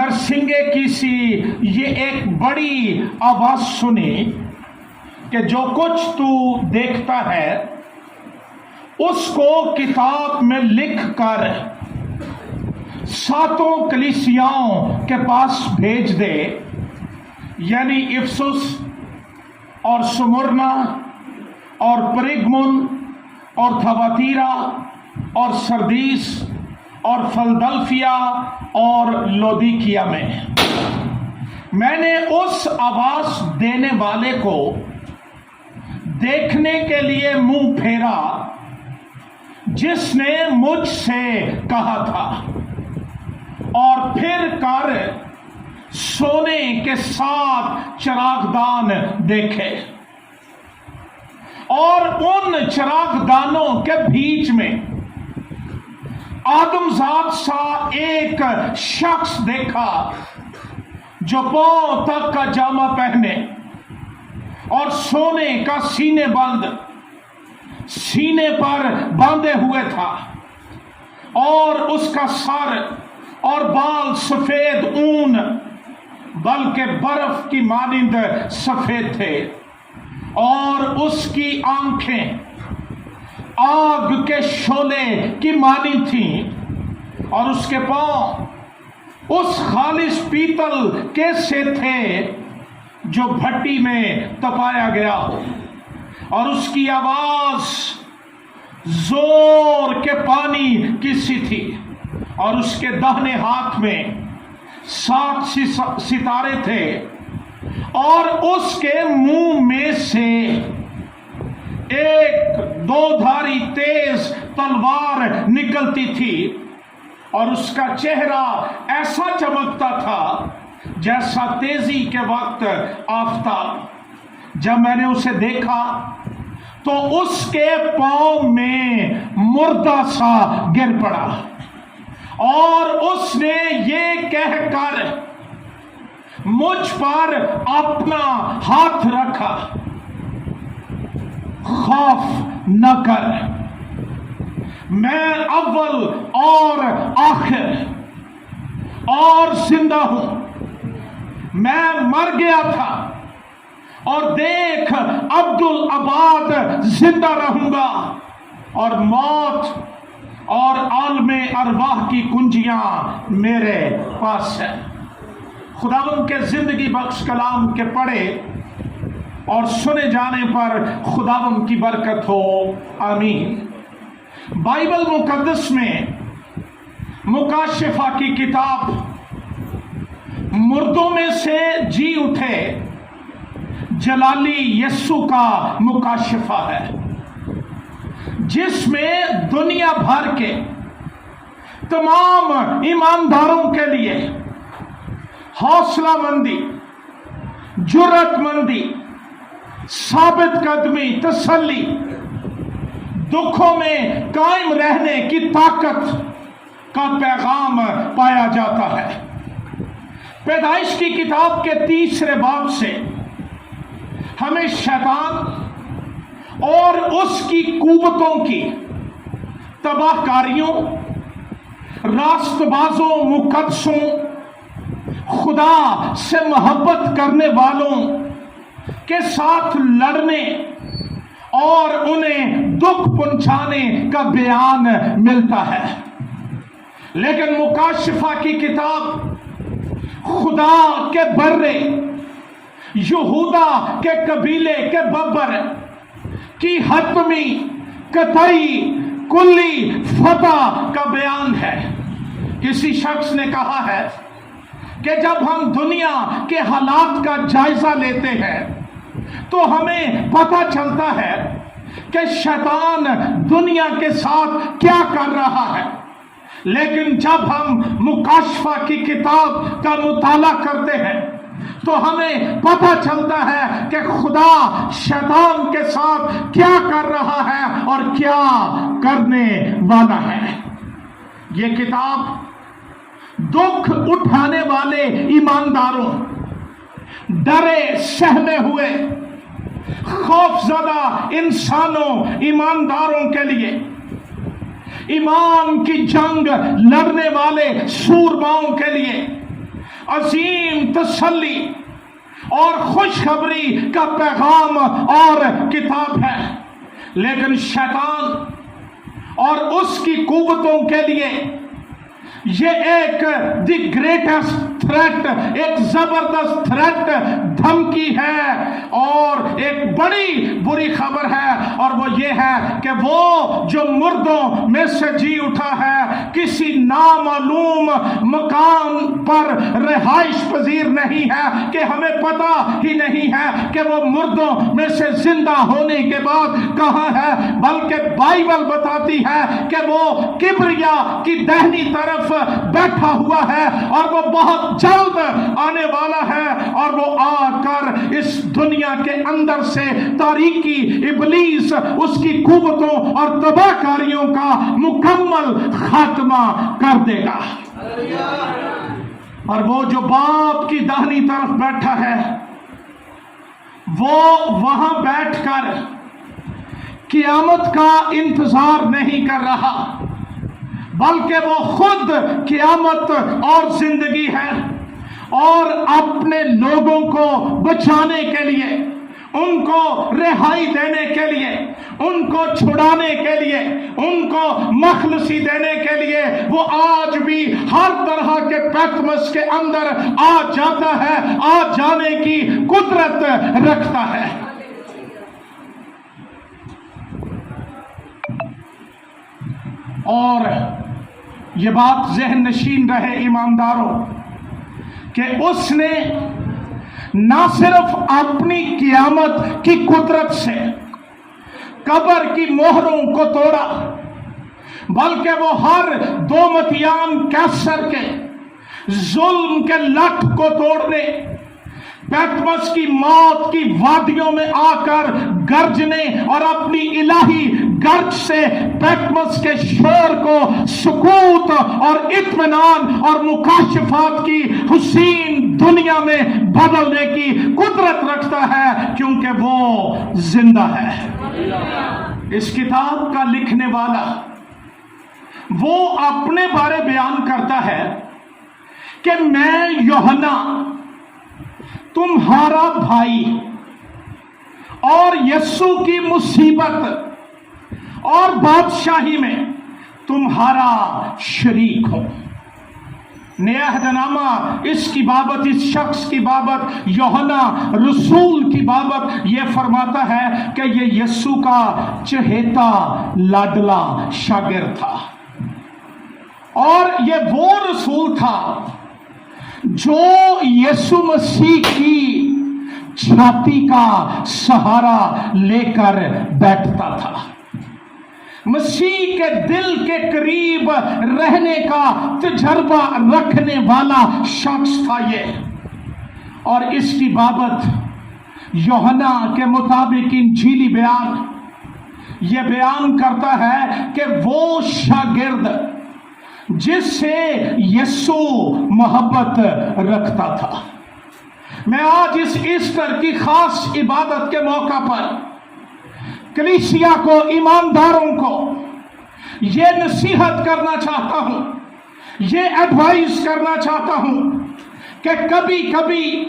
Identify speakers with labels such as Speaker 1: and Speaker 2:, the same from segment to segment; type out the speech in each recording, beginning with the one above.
Speaker 1: नरसिंगे की सी ये एक बड़ी आवाज सुनी कि जो कुछ तू देखता है उसको किताब में लिख कर सातों कलीसियाओं के पास भेज दे, यानी इफसुस और सुमुरना और परिगमुन और थवातीरा और सरदीस और फिलदल्फिया और लौदीकिया में। मैंने उस आवाज देने वाले को देखने के लिए मुंह फेरा जिसने मुझसे कहा था, और फिर कर सोने के 7 चरागदान देखे, और उन चरागदानों के बीच में आदमजात सा एक शख्स देखा जो पांव तक का जामा पहने और सोने का सीने पर बांधे हुए था, और उसका सर और बाल सफेद ऊन बल्कि बर्फ की मानिंद सफेद थे, और उसकी आंखें आग के शोले की मानी थीं, और उसके पांव उस खालिश पीतल के से थे जो भट्टी में तपाया गया हो, और उसकी आवाज जोर के पानी की सी थी, और उसके दाहिने हाथ में 7 सितारे थे, और उसके मुंह में से एक 2धारी तेज तलवार निकलती थी, और उसका चेहरा ऐसा चमकता था जैसा तेजी के वक्त आफताब। जब मैंने उसे देखा तो उसके पांव में मुर्दा सा गिर पड़ा, और उसने ये कहकर मुझ पर अपना हाथ रखा, खौफ न कर, मैं अव्वल और आखिर और जिंदा हूं। मैं मर गया था और देख अब्दुल आबाद जिंदा रहूंगा, और मौत और आलमे अरवाह की कुंजियां मेरे पास है। खुदावंद के जिंदगी बख्श कलाम के पढ़े और सुने जाने पर खुदावंद की बरकत हो, आमीन। बाइबल मुकद्दस में मुकाशिफा की किताब मुर्दों में से जी उठे जलाली यस्सु का मुकाशिफा है, जिसमें दुनिया भर के तमाम ईमानदारों के लिए हौसला मंदी, जुर्रतमंदी, साबित कदमी, तसल्ली, दुखों में कायम रहने की ताकत का पैगाम पाया जाता है। पैदाइश की किताब के 3 बाब से हमें शैतान और उसकी कुव्वतों की तबाहकारियों, रास्तबाजों, मुकद्दसों, खुदा से मोहब्बत करने वालों के साथ लड़ने और उन्हें दुख पहुंचाने का बयान मिलता है। लेकिन मुकाशिफा की किताब खुदा के बर्रे यहूदा के कबीले के बब्बर की हतमी, कतई, कुल्ली फतह का बयान है। किसी शख्स ने कहा है कि जब हम दुनिया के हालात का जायजा लेते हैं तो हमें पता चलता है कि शैतान दुनिया के साथ क्या कर रहा है, लेकिन जब हम मुकाशिफा की किताब का मुताला करते हैं तो हमें पता चलता है कि खुदा शैतान के साथ क्या कर रहा है और क्या करने वाला है। ये किताब दुख उठाने वाले ईमानदारों, डरे सहमे हुए खौफजदा इंसानों, ईमानदारों के लिए, ईमान की जंग लड़ने वाले सूरमाओं के लिए, عظیم تسلی اور خوشخبری کا پیغام اور کتاب ہے، لیکن شیطان اور اس کی قوتوں کے لیے یہ ایک دی گریٹسٹ تھریٹ، ایک زبردست تھریٹ، دھمکی ہے اور ایک بڑی بری خبر ہے، اور وہ یہ ہے کہ وہ جو مردوں میں سے جی اٹھا ہے کسی نامعلوم مکان پر رہائش پذیر نہیں ہے، کہ ہمیں پتہ ہی نہیں ہے کہ وہ مردوں میں سے زندہ ہونے کے بعد کہاں ہے، بلکہ بائبل بتاتی ہے کہ وہ کبریا کی دہنی طرف بیٹھا ہوا ہے اور وہ بہت جلد آنے والا ہے، اور وہ آ کر اس دنیا کے اندر سے تاریکی ابلیس، اس کی قوتوں اور تباہ کاریوں کا مکمل خاتمہ کر دے گا۔ اور وہ جو باپ کی داہنی طرف بیٹھا ہے وہ وہاں بیٹھ کر قیامت کا انتظار نہیں کر رہا، بلکہ وہ خود قیامت اور زندگی ہے، اور اپنے لوگوں کو بچانے کے لیے، ان کو رہائی دینے کے لیے، ان کو چھڑانے کے لیے، ان کو مخلصی دینے کے لیے وہ آج بھی ہر طرح کے پیتمس کے اندر آ جاتا ہے، آ جانے کی قدرت رکھتا ہے۔ اور یہ بات ذہن نشین رہے ایمانداروں کہ اس نے نہ صرف اپنی قیامت کی قدرت سے قبر کی مہروں کو توڑا، بلکہ وہ ہر دومتیان کیسر کے ظلم کے لٹ کو توڑنے، پیتمس کی موت کی وادیوں میں آ کر گرجنے اور اپنی الہی گرج سے پیتمس کے شور کو سکوت اور اطمینان اور مکاشفات کی حسین دنیا میں بدلنے کی قدرت رکھتا ہے، کیونکہ وہ زندہ ہے۔ اس کتاب کا لکھنے والا وہ اپنے بارے بیان کرتا ہے کہ میں یوحنا تمہارا بھائی اور یسوع کی مصیبت اور بادشاہی میں تمہارا شریک ہوں۔ نیا عہد نامہ اس کی بابت، اس شخص کی بابت، یوحنا رسول کی بابت یہ فرماتا ہے کہ یہ یسوع کا چہیتا لاڈلا شاگرد تھا، اور یہ وہ رسول تھا جو یسوع مسیح کی چھاتی کا سہارا لے کر بیٹھتا تھا، مسیح کے دل کے قریب رہنے کا تجربہ رکھنے والا شخص تھا یہ۔ اور اس کی بابت یوحنا کے مطابق انجیلی بیان یہ بیان کرتا ہے کہ وہ شاگرد جس سے یسوع محبت رکھتا تھا۔ میں آج اس ایسٹر کی خاص عبادت کے موقع پر کلیسیا کو، ایمانداروں کو یہ نصیحت کرنا چاہتا ہوں، یہ ایڈوائز کرنا چاہتا ہوں کہ کبھی کبھی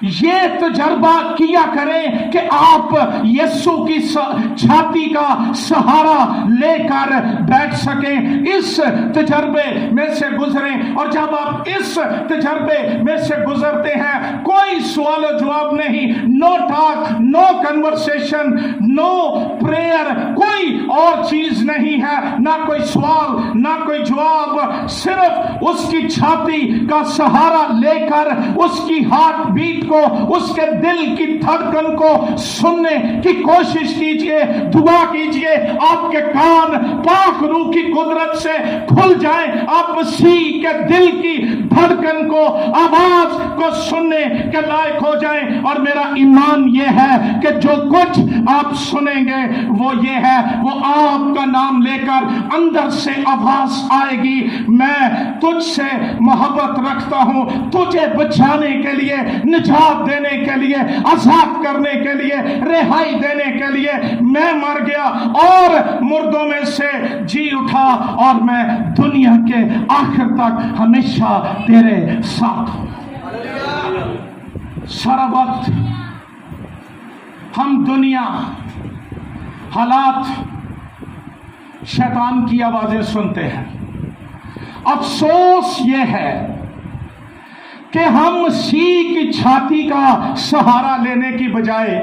Speaker 1: یہ تجربہ کیا کریں کہ آپ یسوع کی چھاتی کا سہارا لے کر بیٹھ سکیں، اس تجربے میں سے گزریں۔ اور جب آپ اس تجربے میں سے گزرتے ہیں، کوئی سوال و جواب نہیں، نو ٹاک، نو کنورسیشن، نو پریئر، کوئی اور چیز نہیں ہے، نہ کوئی سوال نہ کوئی جواب، صرف اس کی چھاتی کا سہارا لے کر اس کی ہارٹ بیٹ کو، اس کے دل کی دھڑکن کو سننے کی کوشش کیجئے، دعا کیجئے آپ کے کان پاک روح کی قدرت سے کھل جائیں، آپ مسیح کے دل کی دھڑکن کو، آواز کو سننے کے لائق ہو جائیں۔ اور میرا ایمان یہ ہے کہ جو کچھ آپ سنیں گے وہ یہ ہے، وہ آپ کا نام لے کر اندر سے آواز آئے گی، میں تجھ سے محبت رکھتا ہوں، تجھے بچانے کے لیے، نجات دینے کے لیے، آزاد کرنے کے لیے، رہائی دینے کے لیے میں مر گیا اور مردوں میں سے جی اٹھا، اور میں دنیا کے آخر تک ہمیشہ تیرے ساتھ ہوں۔ सारा वक्त हम दुनिया, हालात, शैतान की आवाजें सुनते हैं। अफसोस ये है कि हम मसीह की छाती का सहारा लेने की बजाय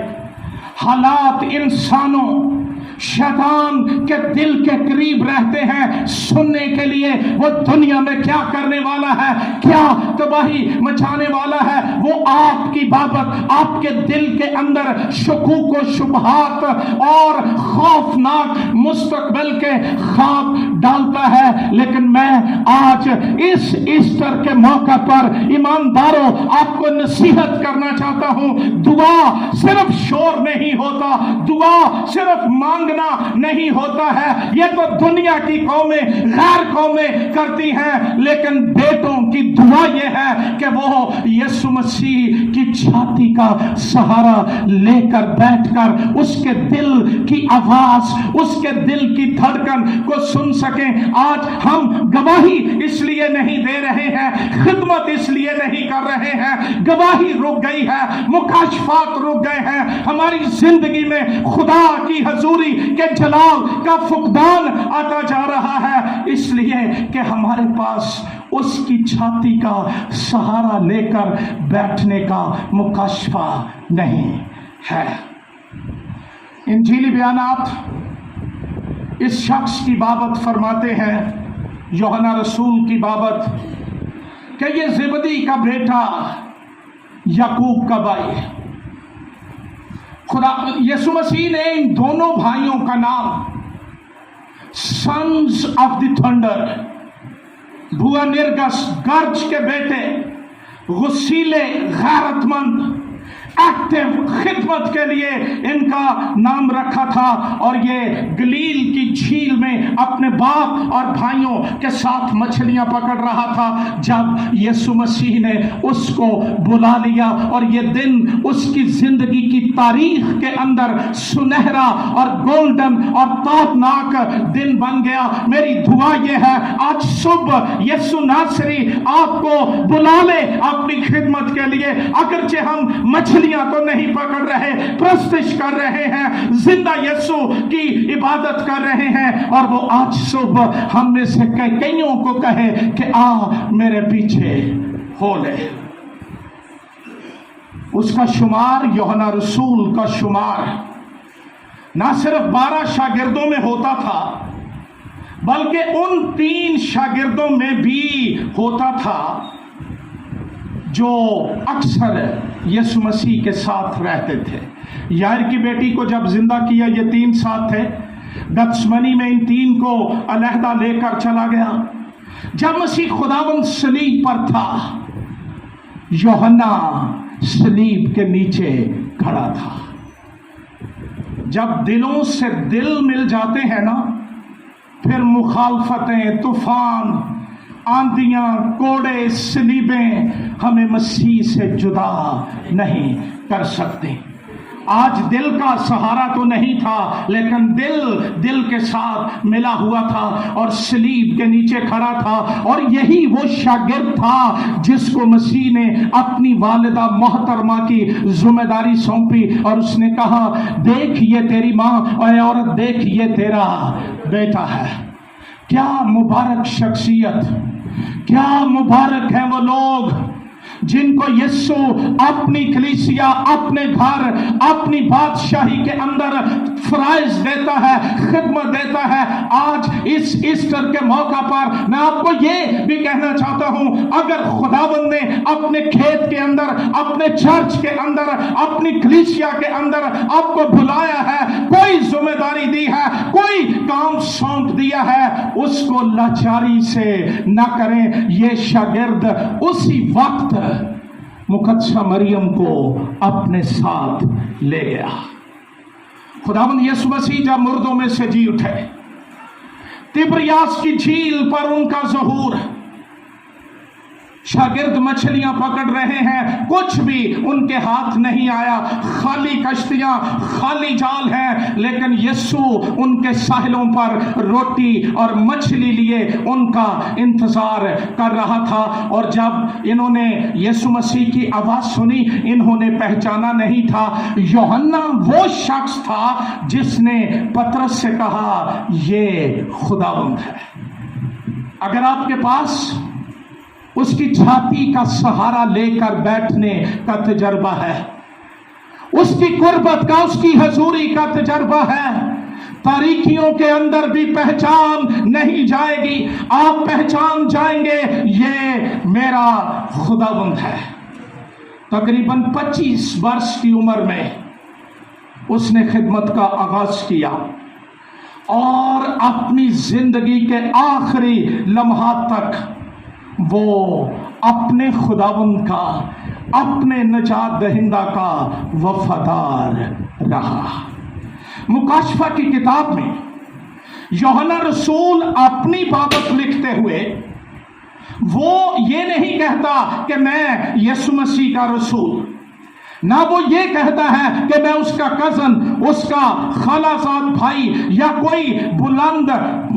Speaker 1: हालात, इंसानों, शैतान के दिल के करीब रहते हैं सुनने के लिए वो दुनिया में क्या करने वाला है, क्या तबाही मचाने वाला है। वो आपकी बाबत आपके दिल के अंदर शकूक व शुबहात और खौफनाक मुस्तकबिल के ख्वाब डालता है। लेकिन मैं आज इस ईस्टर के मौका पर ईमानदारों आपको नसीहत करना चाहता हूं, दुआ सिर्फ शोर नहीं होता, दुआ सिर्फ मांगना नहीं होता है। ये तो दुनिया की कौमें, गैर कौमें करती हैं, लेकिन बेटों की दुआ ये है कि वो यीशु मसीह की छाती का सहारा लेकर बैठकर उसके दिल की आवाज, उसके दिल की धड़कन को सुन सकें। आज हम गवाही इसलिए नहीं दे रहे हैं, खिदमत इसलिए नहीं कर रहे हैं, गवाही रुक गई है, मुकाशफात रुक गए हैं, हमारी जिंदगी में खुदा की हजूरी के जलाल का फुकदान आता जा रहा है, इसलिए कि हमारे पास उसकी छाती का सहारा लेकर बैठने का मुकाशफा नहीं है। इंजीली बयानात इस शख्स की बाबत फरमाते हैं, यूहन्ना रसूल की बाबत, कि ये ज़ेबदी का बेटा याकूब का भाई। खुदा यीशु मसीह ने इन दोनों भाइयों का नाम सन्स ऑफ द थंडर, बुअनेर्गस, गर्ज के बेटे, गुस्सीले, गैरतमंद, एक्टिव खिदमत के लिए इनका नाम रखा था। और ये गलील की झील में अपने बाप और भाइयों के साथ मछलियां पकड़ रहा था जब यीशु मसीह ने उसको बुला लिया। और ये दिन उसकी जिंदगी की तारीख के अंदर सुनहरा और गोल्डन और ताबनाक दिन बन गया। मेरी दुआ ये है आज सुबह यीशु नासरी आपको बुला ले अपनी खिदमत के लिए। अगरचे हम मछलियां तो नहीं पकड़ रहे, प्रस्तिश कर रहे हैं, जिंदा यीशु की इबादत कर रहे हैं, और वो आज सुबह हम में से कईयों को कहे कि आ मेरे पीछे हो ले। उसका शुमार, यूहन्ना रसूल का शुमार ना सिर्फ 12 शागिर्दों में होता था, बल्कि उन 3 शागिर्दों में भी होता था जो अक्सर यीशु मसीह के साथ रहते थे। यार की बेटी को जब जिंदा किया ये 3 साथ थे। गत्समनी में इन 3 को अलहदा लेकर चला गया। जब मसीह खुदावंद सलीब पर था, यूहन्ना सलीब के नीचे खड़ा था। जब दिलों से दिल मिल जाते हैं ना, फिर मुखालफतें, तूफान, आंधियां, कोड़े, सलीबें हमें मसीह से जुदा नहीं कर सकते। आज दिल का सहारा तो नहीं था, लेकिन दिल के साथ मिला हुआ था और सलीब के नीचे खड़ा था। और यही वो शागिर्द था जिसको मसीह ने अपनी वालिदा मोहतरमा की जिम्मेदारी सौंपी और उसने कहा, देख ये तेरी माँ, और औरत देख ये तेरा बेटा है। क्या मुबारक शख्सियत, क्या मुबारक है वो लोग जिनको यीशु अपनी कलीसिया, अपने घर, अपनी बादशाही के अंदर फराइज देता है, खिदमत देता है। आज इस ईस्टर के मौका पर मैं आपको ये भी कहना चाहता हूं, अगर खुदावंद ने अपने खेत के अंदर, अपने चर्च के अंदर, अपनी कलीसिया के अंदर आपको बुलाया है, कोई जिम्मेदारी दी है, कोई काम सौंप दिया है, उसको लाचारी से न करें। ये शागिर्द उसी वक्त मुकद्दसा मरियम को अपने साथ ले गया। खुदावंद यीशु मसीह जब मुर्दों में से जी उठे, तिब्रियास की झील पर उनका ज़हूर, शागिर्द मछलियां पकड़ रहे हैं, कुछ भी उनके हाथ नहीं आया, खाली कश्तियां, खाली जाल है, लेकिन यीशु उनके साहिलों पर रोटी और मछली लिए उनका इंतजार कर रहा था। और जब इन्होंने यीशु मसीह की आवाज सुनी, इन्होंने पहचाना नहीं था। यूहन्ना वो शख्स था जिसने पतरस से कहा, ये खुदावंद है। अगर आपके पास उसकी छाती का सहारा लेकर बैठने का तजर्बा है, उसकी कुर्बत का, उसकी हजूरी का तजर्बा है, तारीकियों के अंदर भी पहचान नहीं जाएगी, आप पहचान जाएंगे ये मेरा खुदावंद है। तकरीबन 25 वर्ष की उम्र में उसने खिदमत का आगाज किया और अपनी जिंदगी के आखिरी लम्हात तक वो अपने खुदावंद का, अपने नजात दहिंदा का वफादार रहा। मुकाशफा की किताब में यूहन्ना रसूल अपनी बाबत लिखते हुए वो ये नहीं कहता कि मैं यीशु मसीह का रसूल, ना वो ये कहता है कि मैं उसका कजन, उसका खालाजाद भाई या कोई बुलंद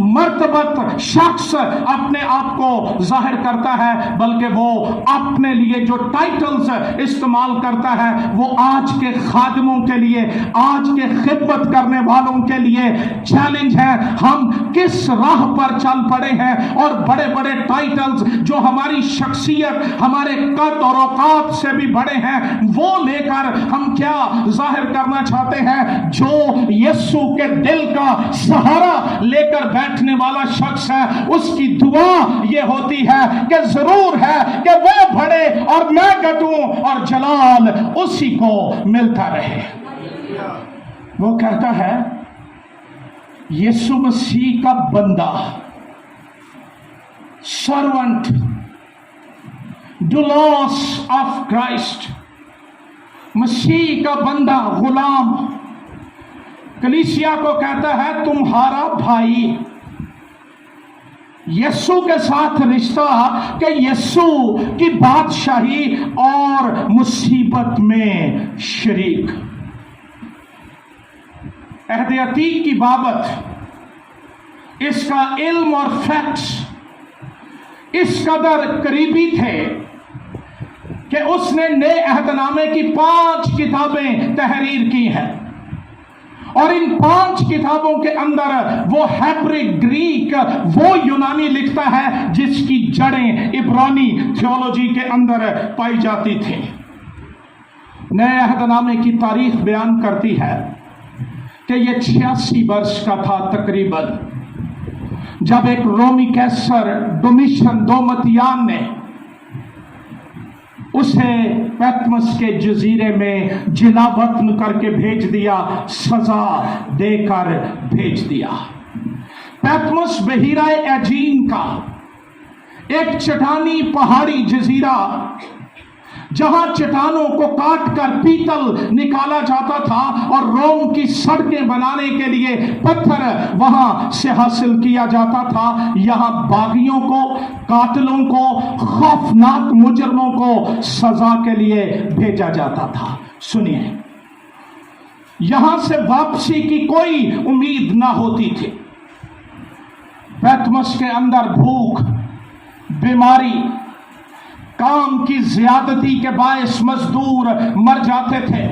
Speaker 1: मर्तबत शख्स अपने आप को जाहिर करता है, बल्कि वो अपने लिए जो टाइटल्स इस्तेमाल करता है वो आज के खादिमों के लिए, आज के खिदमत करने वालों के लिए चैलेंज है। हम किस राह पर चल पड़े हैं और बड़े बड़े टाइटल्स जो हमारी शख्सियत, हमारे कद और औकात से भी बड़े हैं, वो लेकर हम क्या जाहिर करना चाहते हैं। जो यीशु के दिल का सहारा लेकर बैठने वाला शख्स है, उसकी दुआ ये होती है कि जरूर है कि वो बढ़े और मैं घटूं और जलाल उसी को मिलता रहे। वो कहता है यीशु मसीह का बंदा, सर्वेंट, डुलोस ऑफ क्राइस्ट, मसीह का बंदा, गुलाम, कलीसिया को कहता है तुम्हारा भाई। यीशु के साथ रिश्ता कि यीशु की बादशाही और मुसीबत में शरीक। अहद अतीक की बाबत इसका इल्म और फैक्ट्स इस कदर करीबी थे कि उसने नए अहदनामे की 5 किताबें तहरीर की हैं, और इन 5 किताबों के अंदर वो हेब्रिक, ग्रीक, वो यूनानी लिखता है जिसकी जड़ें इब्रानी थियोलॉजी के अंदर पाई जाती थी। नए अहदनामे की तारीख बयान करती है कि ये 86 वर्ष का था तकरीबन, जब एक रोमी कैसर डोमिशियन दोमतियान ने उसे पैतमस के जजीरे में जिला वतन करके भेज दिया, सजा देकर भेज दिया। पैतमस बहीरा एजीन का एक चट्टानी पहाड़ी जजीरा, जहां चट्टानों को काटकर पीतल निकाला जाता था और रोम की सड़कें बनाने के लिए पत्थर वहां से हासिल किया जाता था। यहां बागियों को, कातिलों को, खौफनाक मुजरमों को सजा के लिए भेजा जाता था। सुनिए, यहां से वापसी की कोई उम्मीद ना होती थी। पैतमस के अंदर भूख, बीमारी, काम की ज्यादती के बायस मजदूर मर जाते थे,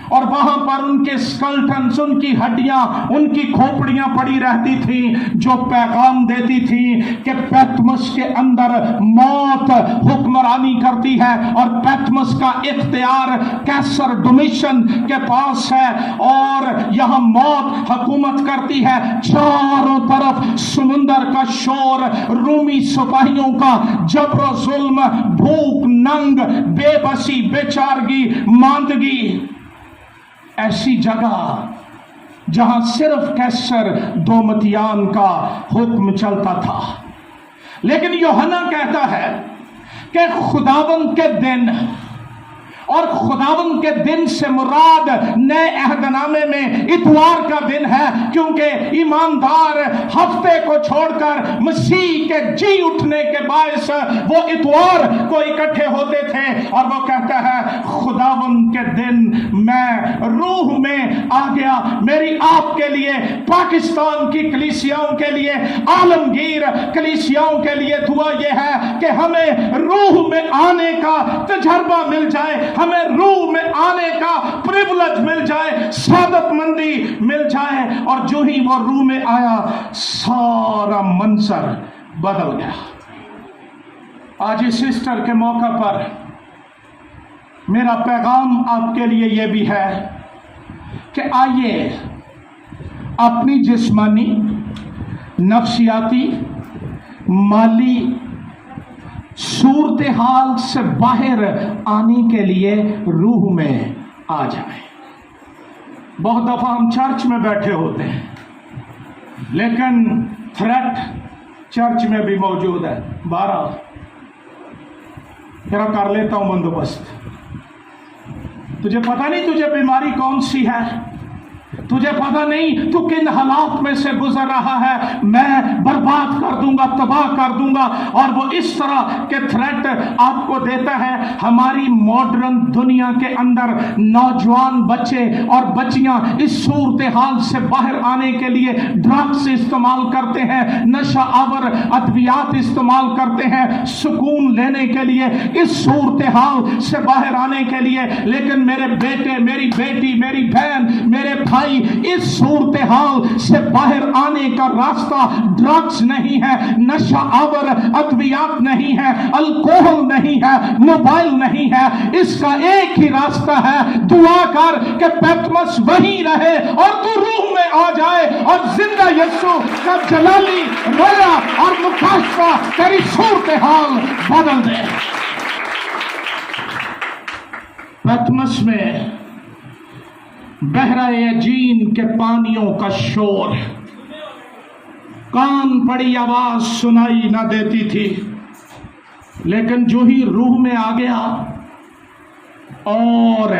Speaker 1: और वहां पर उनके स्केलेटन्स, उनकी हड्डियां, उनकी खोपड़ियां पड़ी रहती थी, जो पैगाम देती थी कि पैतमस के अंदर मौत हुक्मरानी करती है और पैतमस का इख्तियार कैसर डोमिशियन के पास है, और यहां मौत हुकूमत करती है। चारों तरफ समुंदर का शोर, रूमी सिपाहियों का जबरो जुल्म, भूख, नंग, बेबसी, बेचारगी, मांदगी। ऐसी जगह जहां सिर्फ कैसर दोमतियान का हुक्म चलता था। लेकिन यूहन्ना कहता है कि खुदावंद के दिन اور خداوند کے دن سے مراد نئے عہدنامے میں اتوار کا دن ہے، کیونکہ ایماندار ہفتے کو چھوڑ کر مسیح کے جی اٹھنے کے باعث وہ اتوار کو اکٹھے ہوتے تھے، اور وہ کہتا ہے خداوند کے دن میں روح میں آ گیا۔ میری آپ کے لیے، پاکستان کی کلیسیاؤں کے لیے، عالمگیر کلیسیاؤں کے لیے دعا یہ ہے کہ ہمیں روح میں آنے کا تجربہ مل جائے، ہمیں روح میں آنے کا پریولیج مل جائے، سعادت مندی مل جائے۔ اور جو ہی وہ روح میں آیا سارا منظر بدل گیا۔ آج اس ایسٹر کے موقع پر میرا پیغام آپ کے لیے یہ بھی ہے کہ آئیے اپنی جسمانی، نفسیاتی، مالی صورتحال سے باہر آنے کے لیے روح میں آ جائیں۔ بہت دفعہ ہم چرچ میں بیٹھے ہوتے ہیں، لیکن تھریٹ چرچ میں بھی موجود ہے۔ 12 پھر کر لیتا ہوں بندوبست۔ تجھے پتہ نہیں تجھے بیماری کون سی ہے، تجھے پتہ نہیں تو کن حالات میں سے گزر رہا ہے، میں برباد کر دوں گا، تباہ کر دوں گا، اور وہ اس طرح کے تھریٹ آپ کو دیتا ہے۔ ہماری ماڈرن دنیا کے اندر نوجوان بچے اور بچیاں اس صورتحال سے باہر آنے کے لیے ڈرگس استعمال کرتے ہیں، نشہ آور ادویات استعمال کرتے ہیں سکون لینے کے لیے، اس صورتحال سے باہر آنے کے لیے۔ لیکن میرے بیٹے، میری بیٹی، میری بہن، میرے بھائی، اس صورتحال سے باہر آنے کا راستہ ڈرگز نہیں ہے، نشہ آور ادویات نہیں ہے، الکوہل نہیں ہے، موبائل نہیں ہے۔ اس کا ایک ہی راستہ ہے، دعا کر کہ پیتمس وہیں رہے اور تو روح میں آ جائے، اور زندہ یسوع کا جلالی رویا اور مکاشفہ تیری صورتحال بدل دے۔ پیتمس میں بحرہ عجین کے پانیوں کا شور، کان پڑی آواز سنائی نہ دیتی تھی، لیکن جو ہی روح میں آ گیا اور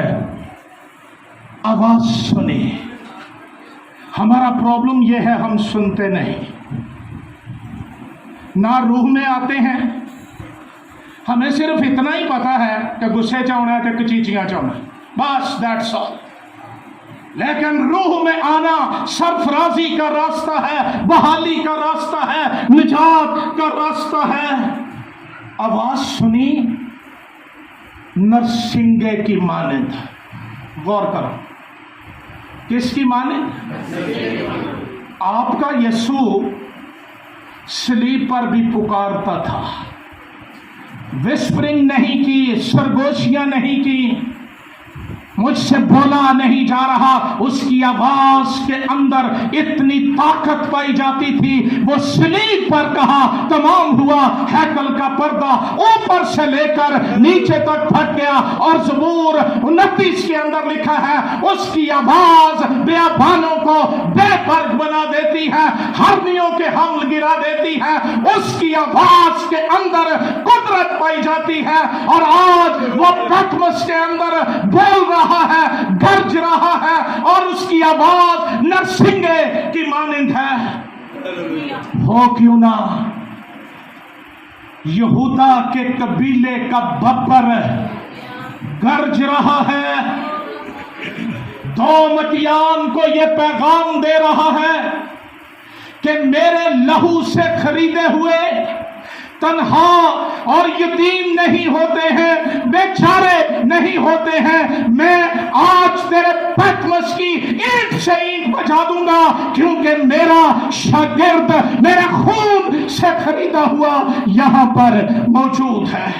Speaker 1: آواز سنی۔ ہمارا پرابلم یہ ہے، ہم سنتے نہیں، نہ روح میں آتے ہیں۔ ہمیں صرف اتنا ہی پتا ہے کہ غصے چاہنا ہے کہ کچیچیاں چاہنا، بس دیٹس آل۔ لیکن روح میں آنا سرفرازی کا راستہ ہے، بحالی کا راستہ ہے، نجات کا راستہ ہے۔ آواز سنی نرسنگے کی مانند، غور کرو، کس کی مانند؟ آپ کا یسوع صلیب پر بھی پکارتا تھا، وسپرنگ نہیں کی، سرگوشیاں نہیں کی، مجھ سے بولا نہیں جا رہا، اس کی آواز کے اندر اتنی طاقت پائی جاتی تھی۔ وہ صلیب پر کہا تمام ہوا، ہیکل کا پردہ اوپر سے لے کر نیچے تک پھٹ گیا، اور زبور 29 کے اندر لکھا ہے اس کی آواز بیابانوں کو بے برگ بنا دیتی ہے، ہرنیوں کے حمل گرا دیتی ہے۔ اس کی آواز کے اندر قدرت پائی جاتی ہے، اور آج وہ پیتمس کے اندر بول رہا ہے، گرج رہا ہے، اور اس کی آواز نرسنگے کی مانند ہے۔ ہو کیوں نہ یہودا کے قبیلے کا ببر گرج رہا ہے، دومتیان کو یہ پیغام دے رہا ہے کہ میرے لہو سے خریدے ہوئے تنہا اور یتیم نہیں ہوتے ہیں، بیچارے نہیں ہوتے ہیں۔ میں آج تیرے پیتمس کی اینٹ سے اینٹ بجا دوں گا، کیونکہ میرا شاگرد میرے خون سے خریدا ہوا یہاں پر موجود ہے۔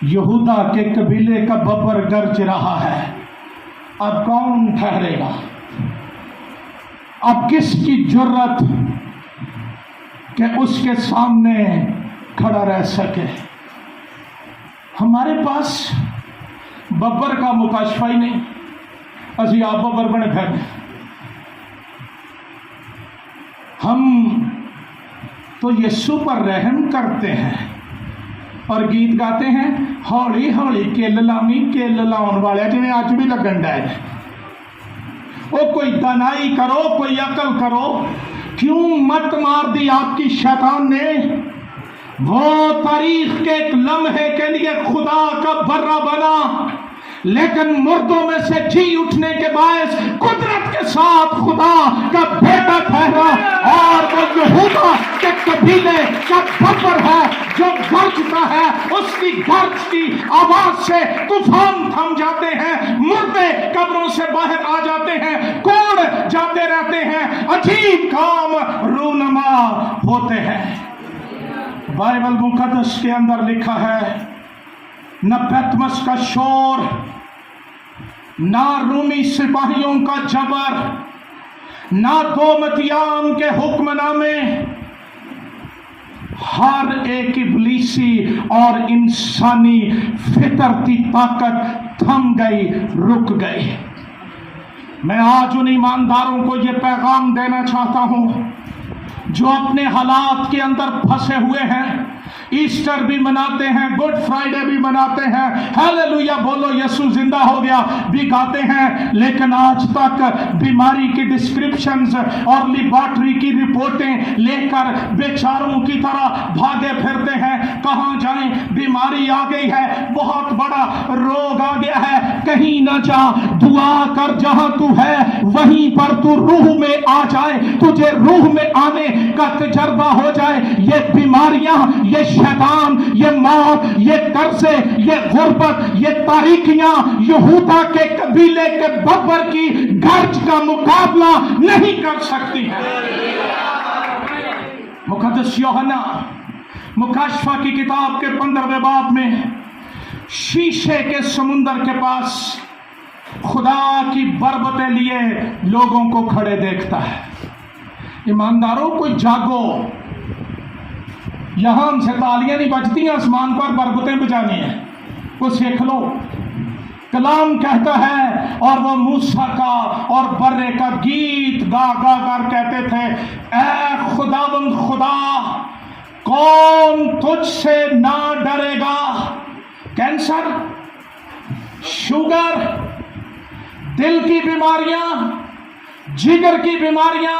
Speaker 1: یہودا کے قبیلے کا ببر گرج رہا ہے، اب کون ٹھہرے گا؟ اب کس کی جرت کہ اس کے سامنے کھڑا رہ سکے؟ ہمارے پاس ببر کا مکاشفہ ہی نہیں، اسی آپ ببر بنے پھر ہم تو یسوع پر رحم کرتے ہیں، اور گیت گاتے ہیں ہولی ہولی کل لاؤنی کل لاؤن والے جنہیں آج بھی لگن ڈائے وہ کوئی دانائی کرو کوئی عقل کرو کیوں مت مار دی آپ کی شیطان نے وہ تاریخ کے ایک لمحے کے لیے خدا کا برہ بنا لیکن مردوں میں سے جی اٹھنے کے باعث قدرت کے ساتھ خدا کا بیٹا ٹھہرا اور وہ یہودا کے قبیلے کا ببر ہے جو گرجتا ہے اس کی گرج کی آواز سے طوفان تھم جاتے ہیں مردے قبروں سے باہر آ جاتے ہیں کوڑ جاتے رہتے ہیں عجیب کام رونما ہوتے ہیں بائبل مقدس کے اندر لکھا ہے نہ پیتمس کا شور نہ رومی سپاہیوں کا جبر نہ دومتیان کے حکم نامے ہر ایک ابلیسی اور انسانی فطرتی طاقت تھم گئی رک گئی میں آج ان ایمانداروں کو یہ پیغام دینا چاہتا ہوں جو اپنے حالات کے اندر پھنسے ہوئے ہیں ایسٹر بھی مناتے ہیں گڈ فرائیڈے بھی مناتے ہیں ہیلیلویا بولو یسوع زندہ ہو گیا بھی گاتے ہیں لیکن آج تک بیماری کی ڈسکرپشنز اور لیبارٹری کی رپورٹیں لے کر بیچاروں کی طرح بھاگے پھرتے ہیں کہاں جائیں بیماری آ گئی ہے بہت بڑا روگ آ گیا ہے کہیں نہ جا دعا کر جہاں تو ہے وہیں پر تو روح میں آ جائے تجھے روح میں آنے کا تجربہ ہو جائے یہ بیماریاں یہ شیطان یہ موت یہ قرضے یہ غربت یہ تاریکیاں یہودا کے قبیلے کے ببر کی گرج کا مقابلہ نہیں کر سکتی ہیں مقدس یوحنا مکاشفہ کی کتاب کے 15ویں باب میں شیشے کے سمندر کے پاس خدا کی بربتیں لیے لوگوں کو کھڑے دیکھتا ہے ایمانداروں کو جاگو یہاں ہم سے تالیاں نہیں بجتی ہیں آسمان پر بربتیں بجانی ہیں وہ سیکھ لو کلام کہتا ہے اور وہ موسیٰ کا اور برے کا گیت گا گا کر کہتے تھے اے خداوند خدا کون تجھ سے نہ ڈرے گا کینسر شوگر دل کی بیماریاں جگر کی بیماریاں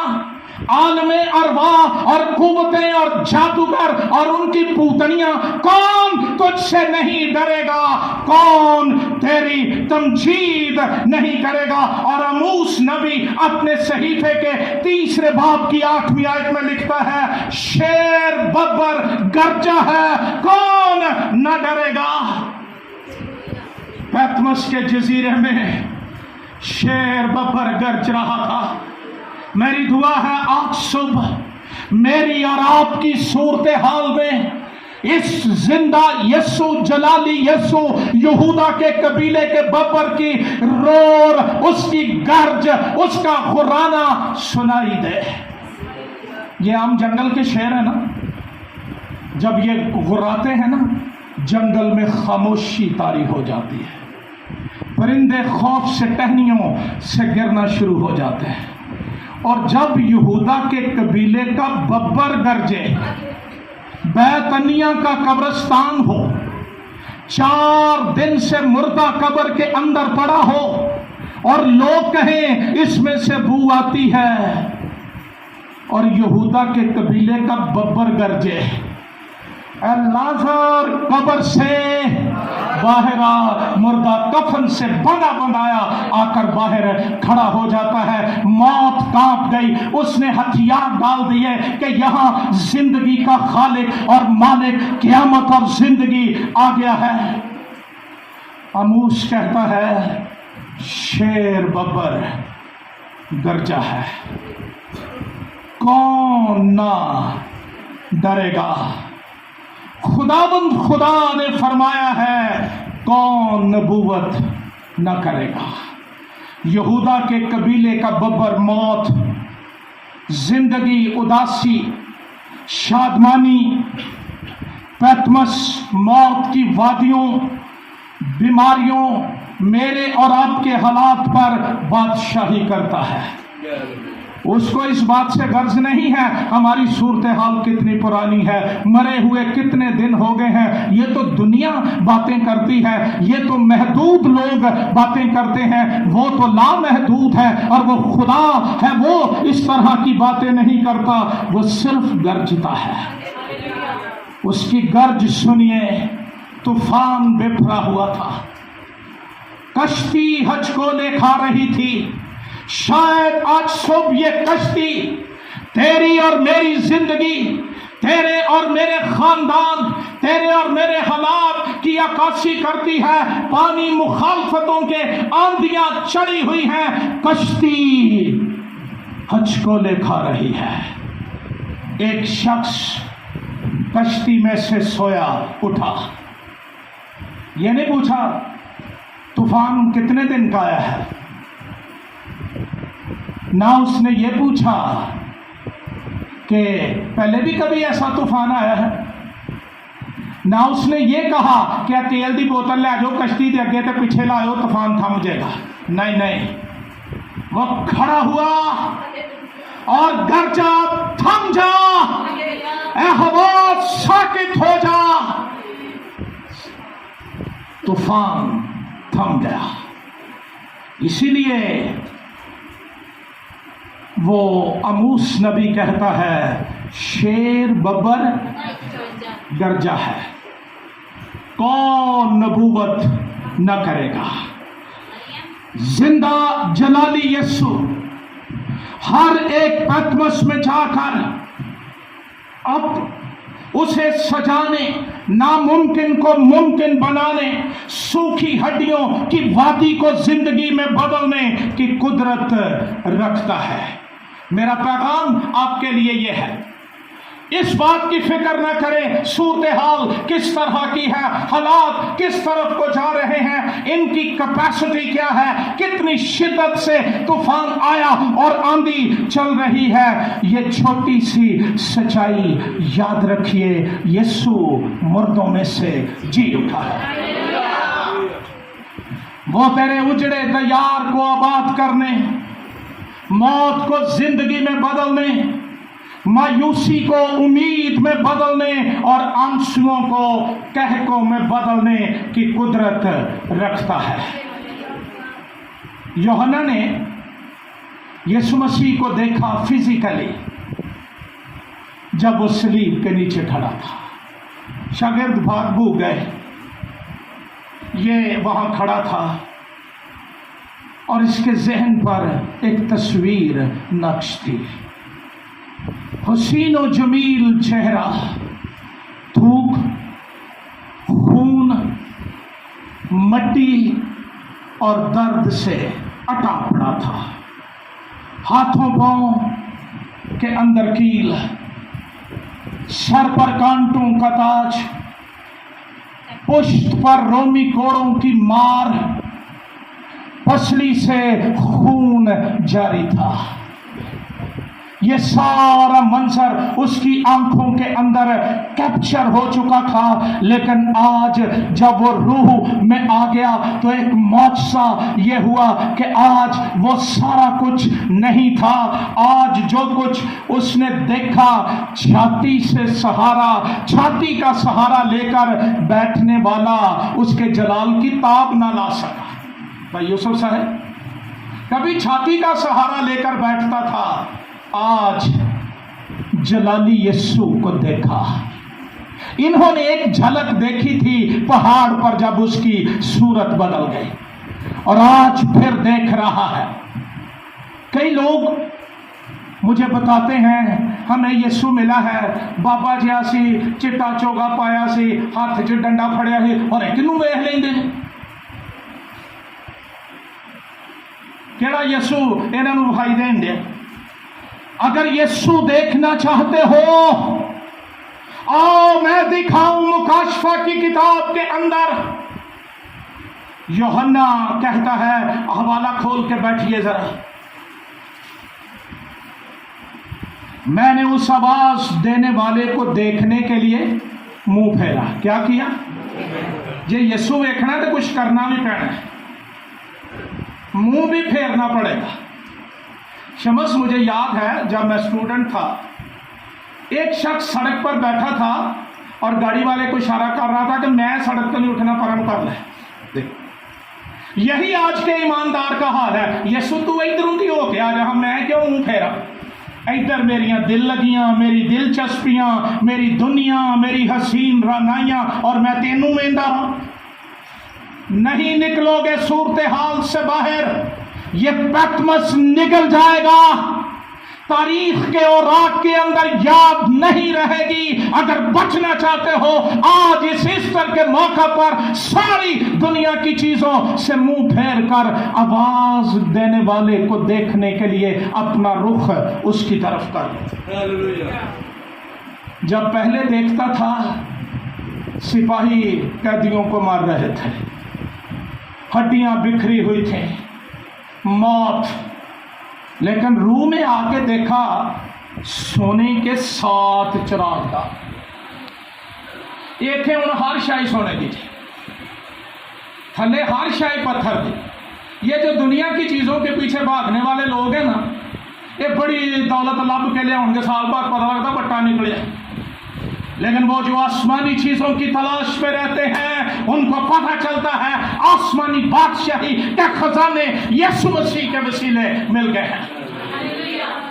Speaker 1: عالم ارواح اور قوتیں اور جادوگر اور ان کی پوتنیاں کون تجھ سے نہیں ڈرے گا کون تیری تمجید نہیں کرے گا اور آموس نبی اپنے صحیفے کے 3 باب کی 8ویں آیت میں لکھتا ہے شیر ببر گرجا ہے کون نہ ڈرے گا پیتمس کے جزیرے میں شیر ببر گرج رہا تھا میری دعا ہے آج صبح میری اور آپ کی صورتحال میں اس زندہ یسوع جلالی یسوع یہودا کے قبیلے کے ببر کی رور اس کی گرج اس کا غرانہ سنائی دے یہ عام جنگل کے شیر ہیں نا جب یہ غراتے ہیں نا جنگل میں خاموشی طاری ہو جاتی ہے پرندے خوف سے ٹہنیوں سے گرنا شروع ہو جاتے ہیں اور جب یہودا کے قبیلے کا ببر گرجے بیت عنیہ کا قبرستان ہو 4 دن سے مردہ قبر کے اندر پڑا ہو اور لوگ کہیں اس میں سے بو آتی ہے اور یہودا کے قبیلے کا ببر گرجے اے لازر قبر سے باہر آ مردہ کفن سے بندھا بندھایا آ کر باہر کھڑا ہو جاتا ہے موت کانپ گئی اس نے ہتھیار ڈال دیے کہ یہاں زندگی کا خالق اور مالک قیامت اور زندگی آ گیا ہے آموس کہتا ہے شیر ببر گرجا ہے کون نہ ڈرے گا خداوند خدا نے فرمایا ہے کون نبوت نہ کرے گا یہودا کے قبیلے کا ببر موت زندگی اداسی شادمانی پیتمس موت کی وادیوں بیماریوں میرے اور آپ کے حالات پر بادشاہی کرتا ہے उसको इस बात से गर्ज नहीं है हमारी सूरत हाल कितनी पुरानी है, मरे हुए कितने दिन हो गए हैं। ये तो दुनिया बातें करती है, ये तो महदूद लोग बातें करते हैं, वो तो लामहदूद है और वो खुदा है, वो इस तरह की बातें नहीं करता, वो सिर्फ गरजता है। उसकी गर्ज सुनिए, तूफान बिफरा हुआ था, कश्ती हज को लेखा रही थी। शायद आज सुबह ये कश्ती तेरी और मेरी जिंदगी, तेरे और मेरे खानदान, तेरे और मेरे हालात की अक्कासी करती है। पानी मुखालफतों के आंधियां चढ़ी हुई हैं, कश्ती हज को लेखा रही है। एक शख्स कश्ती में से सोया उठा, ये नहीं पूछा तूफान कितने दिन का आया है, ना उसने ये पूछा कि पहले भी कभी ऐसा तूफान आया है, ना उसने ये कहा कि तेल की बोतल ले जाओ कश्ती के अगे तो पीछे लाओ तूफान थम जाएगा। नहीं नहीं, वो खड़ा हुआ और गरजा, थम जा ए हवा, साकित हो जा। तूफान थम गया। इसीलिए वो अमूस नबी कहता है शेर बब्बर गरजा है, कौन नबूवत न करेगा। जिंदा जलाली यस्सु हर एक पतमस में जाकर अब उसे सजाने, नामुमकिन को मुमकिन बनाने, सूखी हड्डियों की वादी को जिंदगी में बदलने की कुदरत रखता है। मेरा पैगाम आपके लिए यह है, इस बात की फिक्र न करें सूरत हाल किस तरह की है, हालात किस तरफ को जा रहे हैं, इनकी कैपेसिटी क्या है, कितनी शिद्दत से तूफान आया और आंधी चल रही है। ये छोटी सी सच्चाई याद रखिए, यीशु मुर्दों में से जी उठा है। वो तेरे उजड़े दयार को आबाद करने, मौत को जिंदगी में बदलने, मायूसी को उम्मीद में बदलने और आंसुओं को कहकों में बदलने की कुदरत रखता है। यूहन्ना ने यीशु मसीह को देखा फिजिकली जब वो सलीब के नीचे खड़ा था। शागिर्द भाग भूग गए, ये वहां खड़ा था और इसके जहन पर एक तस्वीर नक्श थी। हसीन और जमील चेहरा, थूक, खून, मट्टी और दर्द से अटा पड़ा था। हाथों पांव के अंदर कील, सर पर कांटों का ताज, पुष्ट पर रोमी कोड़ों की मार, पसली से खून जारी था। ये सारा मंजर उसकी आंखों के अंदर कैप्चर हो चुका था, लेकिन आज जब वो रूह में आ गया तो एक मौजज़ा ये हुआ कि आज वो सारा कुछ नहीं था। आज जो कुछ उसने देखा, छाती से सहारा, छाती का सहारा लेकर बैठने वाला उसके जलाल की ताब ना ला सका। भाई यूसुफ साहब कभी छाती का सहारा लेकर बैठता था, आज जलाली यीशु को देखा। इन्होंने एक झलक देखी थी पहाड़ पर जब उसकी सूरत बदल गई, और आज फिर देख रहा है। कई लोग मुझे बताते हैं हमें यीशु मिला है, बाबा जी सी चिट्टा चोगा पाया सी, हाथ च डंडा फड़िया है और किनू वेख लेंदे ने। केड़ा यीशु इन्हां नूं विखाई देण दे। अगर यीशु देखना चाहते हो, आओ मैं दिखाऊं मुकाशफा की किताब के अंदर। यूहन्ना कहता है, हवाला खोल के बैठिए जरा। मैंने उस आवाज देने वाले को देखने के लिए मुंह फेरा। क्या किया? जे यीशु देखना तो कुछ करना भी पैना है, मुंह भी फेरना पड़ेगा। शमस, मुझे याद है जब मैं स्टूडेंट था, एक शख्स सड़क पर बैठा था और गाड़ी वाले को इशारा कर रहा था कि मैं सड़क पर नहीं उठना, परम कर ले। यही आज के ईमानदार का हाल है। यीशु तू इधर उंधी हो के आ जा, मैं क्यों मुंह फेरा? इधर मेरियां दिल लगियां, मेरी दिलचस्पियां, मेरी दुनिया, मेरी हसीन रानाइयां, और मैं तेनू मेंदा रहा। नहीं निकलोगे सूरत हाल से बाहर, ये पैटमस निकल जाएगा, तारीख के औराक के अंदर याद नहीं रहेगी। अगर बचना चाहते हो, आज इस ईस्टर के मौका पर सारी दुनिया की चीजों से मुंह फेर कर आवाज देने वाले को देखने के लिए अपना रुख उसकी तरफ कर। जब पहले देखता था सिपाही कैदियों को मार रहे थे, हड्डियां बिखरी हुई थी, मौत, लेकिन रूह में आके देखा सोने के 7 चिराग था। एक थे उन्हें हर शाही सोने की थी, थले हर शाही पत्थर थी। ये जो दुनिया की चीजों के पीछे भागने वाले लोग हैं ना, ये बड़ी दौलत लब के लिए उनके साल बाद पता लगता बट्टा निकले, लेकिन वो जो आसमानी चीजों की तलाश में रहते हैं उनको पता चलता है आसमानी बादशाही के खजाने यीशु मसीह के वसीले मिल गए हैं।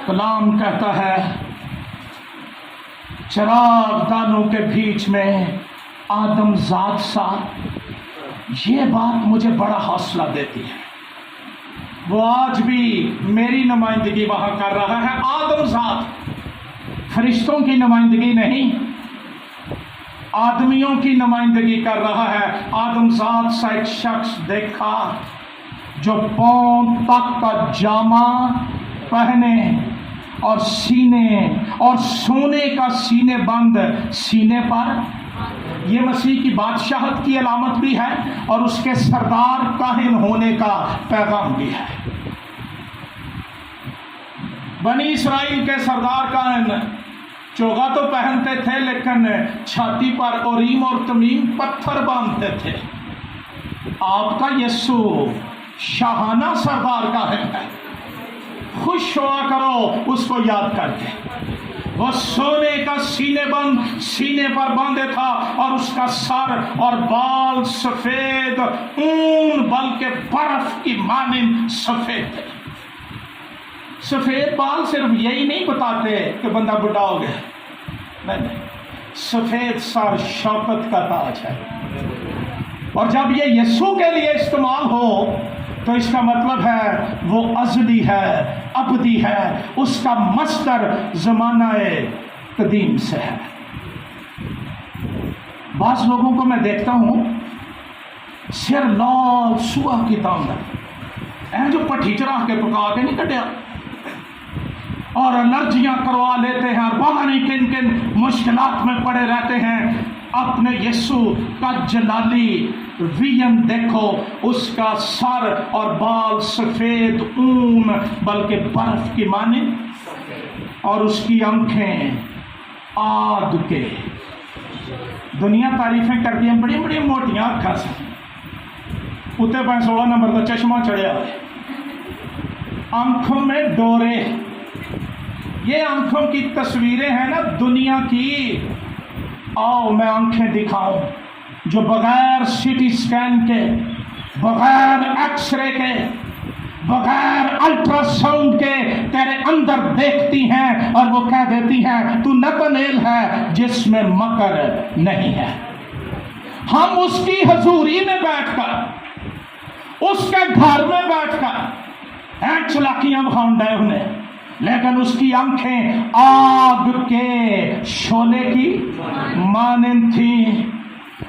Speaker 1: कलाम कहता है चिराग दानों के बीच में आदम जात सा। ये बात मुझे बड़ा हौसला देती है। वो आज भी मेरी नुमाइंदगी वहां कर रहा है, आदम जात, फरिश्तों की नुमाइंदगी नहीं, आदमियों की नुमाइंदगी कर रहा है। आदमजात सा एक शख्स देखा जो पांव तक का जामा पहने और सीने और सोने का सीने बंद सीने पर। यह मसीह की बादशाहत की अलामत भी है और उसके सरदार काहिन होने का पैगाम भी है। बनी इसराइल के सरदार काहिन चोगा तो पहनते थे, लेकिन छाती पर ओरीम और तमीम पत्थर बांधते थे। आपका यीशु शाहाना सरदार का है, खुश हुआ करो उसको याद करके। वो सोने का सीने बंद सीने पर बांधे था और उसका सर और बाल सफेद ऊन बल्कि बर्फ की मानिंद सफेद थे। सफेद बाल सिर्फ यही नहीं बताते कि बंदा बुढ़ा हो गया, नहीं, सफेद सर शौकत का ताज है। और जब ये यीशु के लिए इस्तेमाल हो तो इसका मतलब है वो अज़ली है, अबदी है, उसका मस्तर ज़माना-ए कदीम से है। बाज़ लोगों को मैं देखता हूँ सिर लाल सुआ की तांदर ऐ जो पट्टी चढ़ा के पका के नहीं कटिया, और एलर्जियां करवा लेते हैं और पता नहीं किन किन मुश्किलात में पड़े रहते हैं। अपने यीशु का जलाली वियन देखो, उसका सर और बाल सफेद ऊन बल्कि बर्फ की माने, और उसकी आंखें आग के। दुनिया तारीफें करती है, बड़ी बड़ी मोटियां अखा से, उत्ते 16 नंबर का चश्मा चढ़िया, आंखों में डोरे। ये आंखों की तस्वीरें हैं ना दुनिया की। आओ मैं आंखें दिखाऊं जो बगैर सिटी स्कैन के, बगैर एक्सरे के, बगैर अल्ट्रासाउंड के तेरे अंदर देखती हैं और वो कह देती हैं तू नतनेल है जिसमें मकर नहीं है। हम उसकी हजूरी में बैठकर, उसके घर में बैठकर चलाकियां बखाउंडे उन्हें, लेकिन उसकी आंखें आग के शोले की मानिंद थी।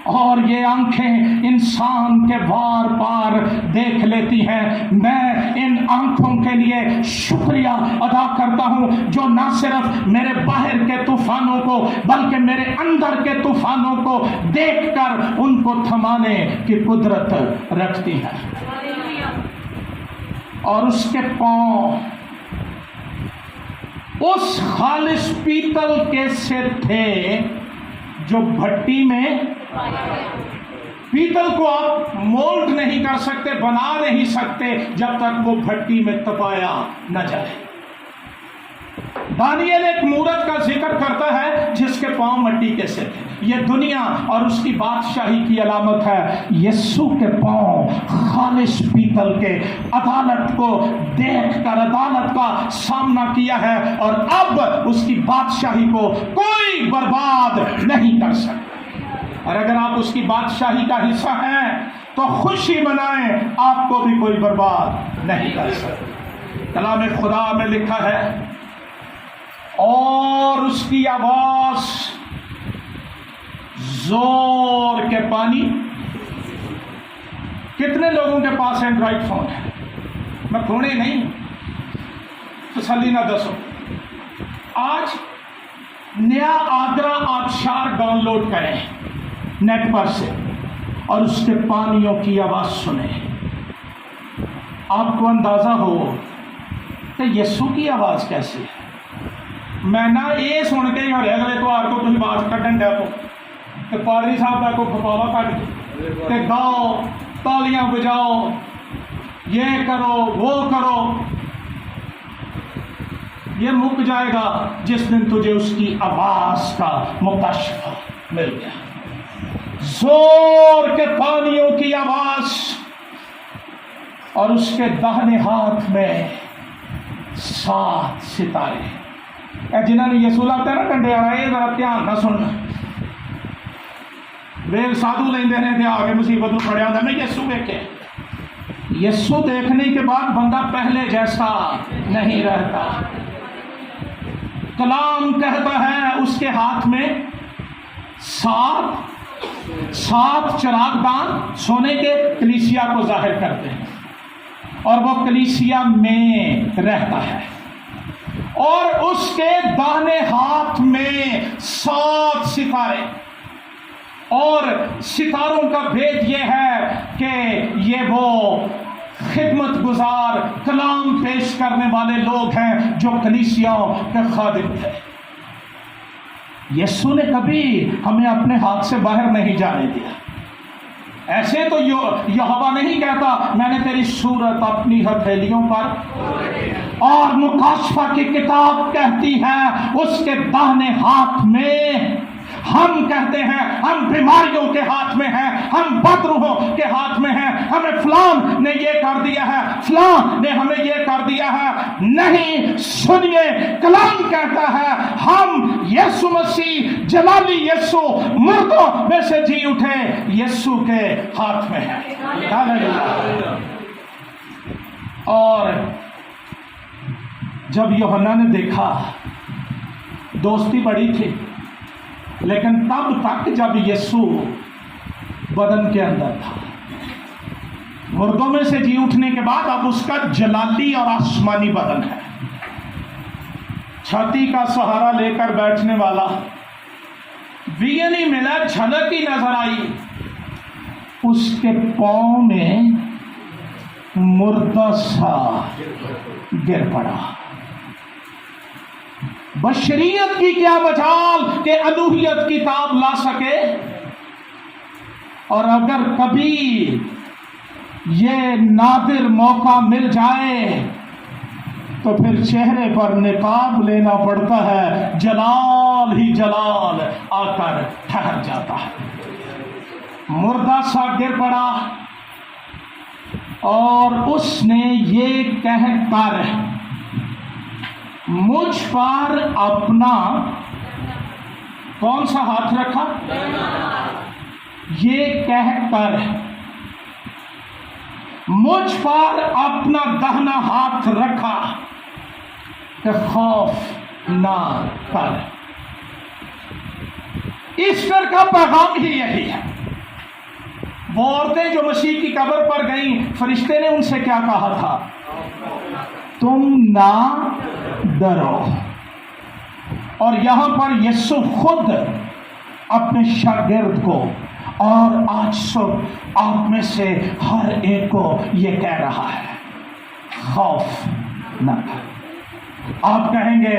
Speaker 1: और ये आंखें इंसान के वार पार देख लेती हैं। मैं इन आंखों के लिए शुक्रिया अदा करता हूं जो न सिर्फ मेरे बाहर के तूफानों को बल्कि मेरे अंदर के तूफानों को देखकर उनको थमाने की कुदरत रखती है। और उसके पांव उस खालिश पीतल के से थे जो भट्टी में, पीतल को आप मोल्ड नहीं कर सकते, बना नहीं सकते जब तक वो भट्टी में तपाया न जाए। دانیل ایک مورت کا ذکر کرتا ہے جس کے پاؤں مٹی کے سے تھے. یہ دنیا اور اس کی بادشاہی کی علامت ہے. یسوع کے پاؤں خالص پیتل کے عدالت کو دیکھ کر عدالت کا سامنا کیا ہے اور اب اس کی بادشاہی کو کوئی برباد نہیں کر سکتا. اور اگر آپ اس کی بادشاہی کا حصہ ہیں تو خوشی منائیں، آپ کو بھی کوئی برباد نہیں کر سکتا. کلام خدا میں لکھا ہے اور اس کی آواز زور کے پانی. کتنے لوگوں کے پاس اینڈرائڈ فون ہے؟ میں کونے نہیں، تسلی نہ دسو. آج نیا آگرہ آبشار ڈاؤن لوڈ کریں نیٹ پر سے اور اس کے پانیوں کی آواز سنیں. آپ کو اندازہ ہو کہ یسوع کی آواز کیسی ہے. میں نہ یہ سن کے ہر اگلے تو آپ کو تھی آواز کٹن ڈے تو پادری صاحب کا کو کھپاوا کٹ کے گاؤ، تالیاں بجاؤ، یہ کرو وہ کرو. یہ مک جائے گا جس دن تجھے اس کی آواز کا مکاشفہ مل گیا. زور کے پانیوں کی آواز اور اس کے داہنے ہاتھ میں 7 ستارے. جنہوں نے یسوع لگتا ہے نا ڈنڈے والا، یہ ذرا دھیان نہ سننا. ویل سادھو لیندے نے تے آ کے مصیبت میں پڑیا ہوتا. میں یسوع دیکھے، یسوع دیکھنے کے بعد بندہ پہلے جیسا نہیں رہتا. کلام کہتا ہے اس کے ہاتھ میں 7 چراغ دان سونے کے کلیسیا کو ظاہر کرتے ہیں اور وہ کلیسیا میں رہتا ہے. اور اس کے داہنے ہاتھ میں 7 ستارے. اور ستاروں کا بھید یہ ہے کہ یہ وہ خدمت گزار کلام پیش کرنے والے لوگ ہیں جو کلیسیاؤں کے خادم تھے. یسوع نے کبھی ہمیں اپنے ہاتھ سے باہر نہیں جانے دیا. ایسے تو یہوہ نہیں کہتا میں نے تیری صورت اپنی ہتھیلیوں پر، اور مکاشفہ کی کتاب کہتی ہے اس کے داہنے ہاتھ میں. ہم کہتے ہیں ہم بیماریوں کے ہاتھ میں ہیں، ہم بدروحوں کے ہاتھ میں ہیں، ہمیں فلان نے یہ کر دیا ہے، فلان نے ہمیں یہ کر دیا ہے. نہیں، سنیے کلام کہتا ہے ہم یسوع مسیح جلالی یسوع مردوں میں سے جی اٹھے یسوع کے ہاتھ میں ہے. اور جب یوحنا نے دیکھا، دوستی بڑی تھی، لیکن تب تک جب یسوع بدن کے اندر تھا. مردوں میں سے جی اٹھنے کے بعد اب اس کا جلالی اور آسمانی بدن ہے. چھاتی کا سہارا لے کر بیٹھنے والا بھی یہ نہیں ملا، جھلک ہی نظر آئی. اس کے پاؤں میں مردہ سا گر پڑا. بشریت کی کیا مجال کہ الوہیت کی تاب لا سکے. اور اگر کبھی یہ نادر موقع مل جائے تو پھر چہرے پر نقاب لینا پڑتا ہے. جلال ہی جلال آ کر ٹھہر جاتا ہے. مردہ سا گر پڑا اور اس نے یہ کہہ کر مجھ پر اپنا کون سا ہاتھ رکھا؟ یہ کہہ کر مجھ پر اپنا دہنا ہاتھ رکھا کہ خوف نہ کر. ایسٹر کا پیغام ہی یہی ہے. وہ عورتیں جو مسیح کی قبر پر گئیں، فرشتے نے ان سے کیا کہا تھا؟ تم نہ ڈرو. اور یہاں پر یسوع خود اپنے شاگرد کو اور آج صبح آپ میں سے ہر ایک کو یہ کہہ رہا ہے، خوف نہ کر. آپ کہیں گے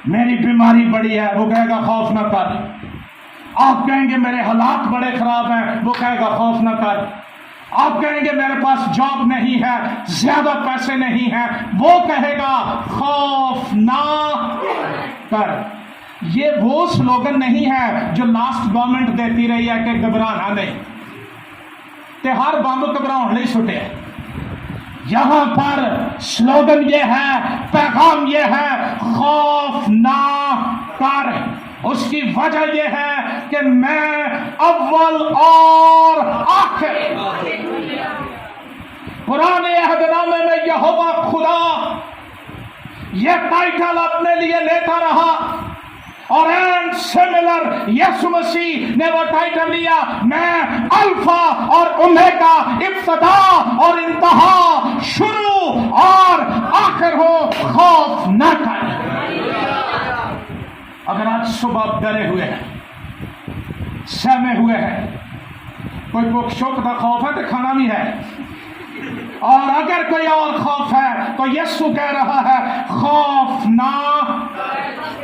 Speaker 1: میری بیماری بڑی ہے، وہ کہے گا خوف نہ کر. آپ کہیں گے میرے حالات بڑے خراب ہیں، وہ کہے گا خوف نہ کر. आप कहेंगे मेरे पास जॉब नहीं है, ज्यादा पैसे नहीं है, वो कहेगा खौफ ना कर। ये वो स्लोगन नहीं है जो लास्ट गवर्नमेंट देती रही है कि घबराना नहीं, ते हर बंब घबराने नहीं सुटे। यहां पर स्लोगन ये है, पैगाम ये है, खौफ ना कर। उसकी वजह यह है कि मैं अव्वल और आखिर। पुराने अहदनामे में यहोवा खुदा ये टाइटल अपने लिए लेता रहा, और एंड सिमिलर यीशु मसीह ने वो टाइटल लिया, मैं अल्फा और ओमेगा, इब्तिदा और इंतहा, शुरू और आखिर हो, खौफ न कर। अगर आज सुबह आप डरे हुए हैं, सहमे हुए हैं, कोई भूख शोक का खौफ है तो खाना भी है, और अगर कोई और खौफ है तो यीशु कह रहा है खौफ ना।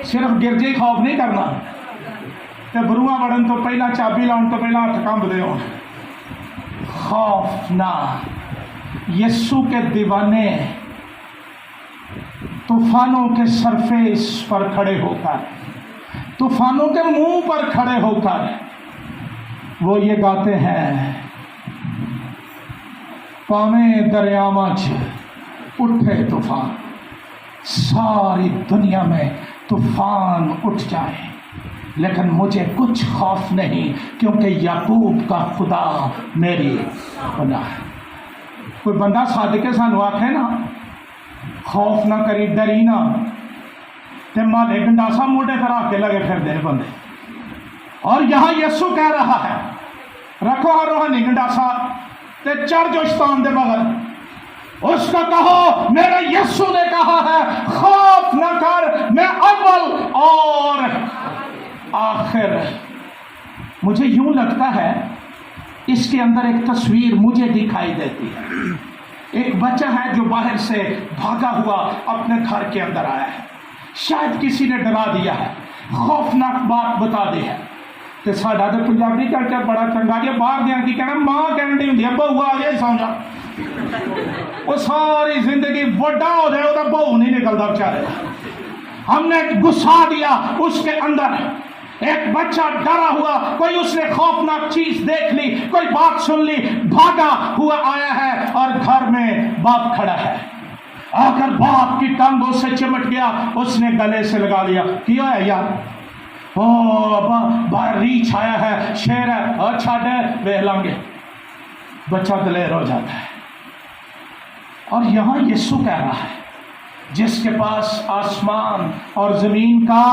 Speaker 1: सिर्फ गिरजे खौफ नहीं करना, ते बरूआ वड़न तो पहला, चाबी लाउन तो पहला हथ कंबदे हो। खौफ ना। यीशु के दीवाने तूफानों के सरफेस पर खड़े होकर, तूफानों के मुंह पर खड़े होकर वो ये गाते हैं, पावे दरियावां च उठे तूफान, सारी दुनिया में तूफान उठ जाए, लेकिन मुझे कुछ खौफ नहीं, क्योंकि याकूब का खुदा मेरी पनाह है। कोई बंदा सादिके सानू आखे ना खौफ ना करी, डरी ना, ते माले गंडासा मोटे तरह के लगे फिर दे बंदे। और यहां यीशु कह रहा है रखो हर रूहानी गंडासा ते चढ़ जो शैतान दे बगल, उसको कहो मेरे यीशु ने कहा है खौफ न कर, मैं अव्वल और आखिर। मुझे यूं लगता है इसके अंदर एक तस्वीर मुझे दिखाई देती है। एक बच्चा है जो बाहर से भागा हुआ अपने घर के अंदर आया है, शायद किसी ने डरा दिया है, खौफनाक बात बता दी है। तो साडा तो पंजाबी कल्चर बड़ा चंगा जे बाहर दियां की कहना मां कहनी हुंदी है बहू आ गया समझा, वो सारी जिंदगी बड़ा हो जाए वो बहू नहीं निकलता बेचारे। हमने घुसा दिया उसके अंदर। एक बच्चा डरा हुआ, कोई उसने खौफनाक चीज देख ली, कोई बात सुन ली, भागा हुआ आया है और घर में बाप खड़ा है। आकर बाप की टांग उससे चिमट गया, उसने गले से लगा लिया। क्या है यार, ओ बाहर रीछ आया है, शेर है, अच्छा डे वे लांगे। बच्चा दलेर हो जाता है। और यहां यीशु कह रहा है जिसके पास आसमान और जमीन का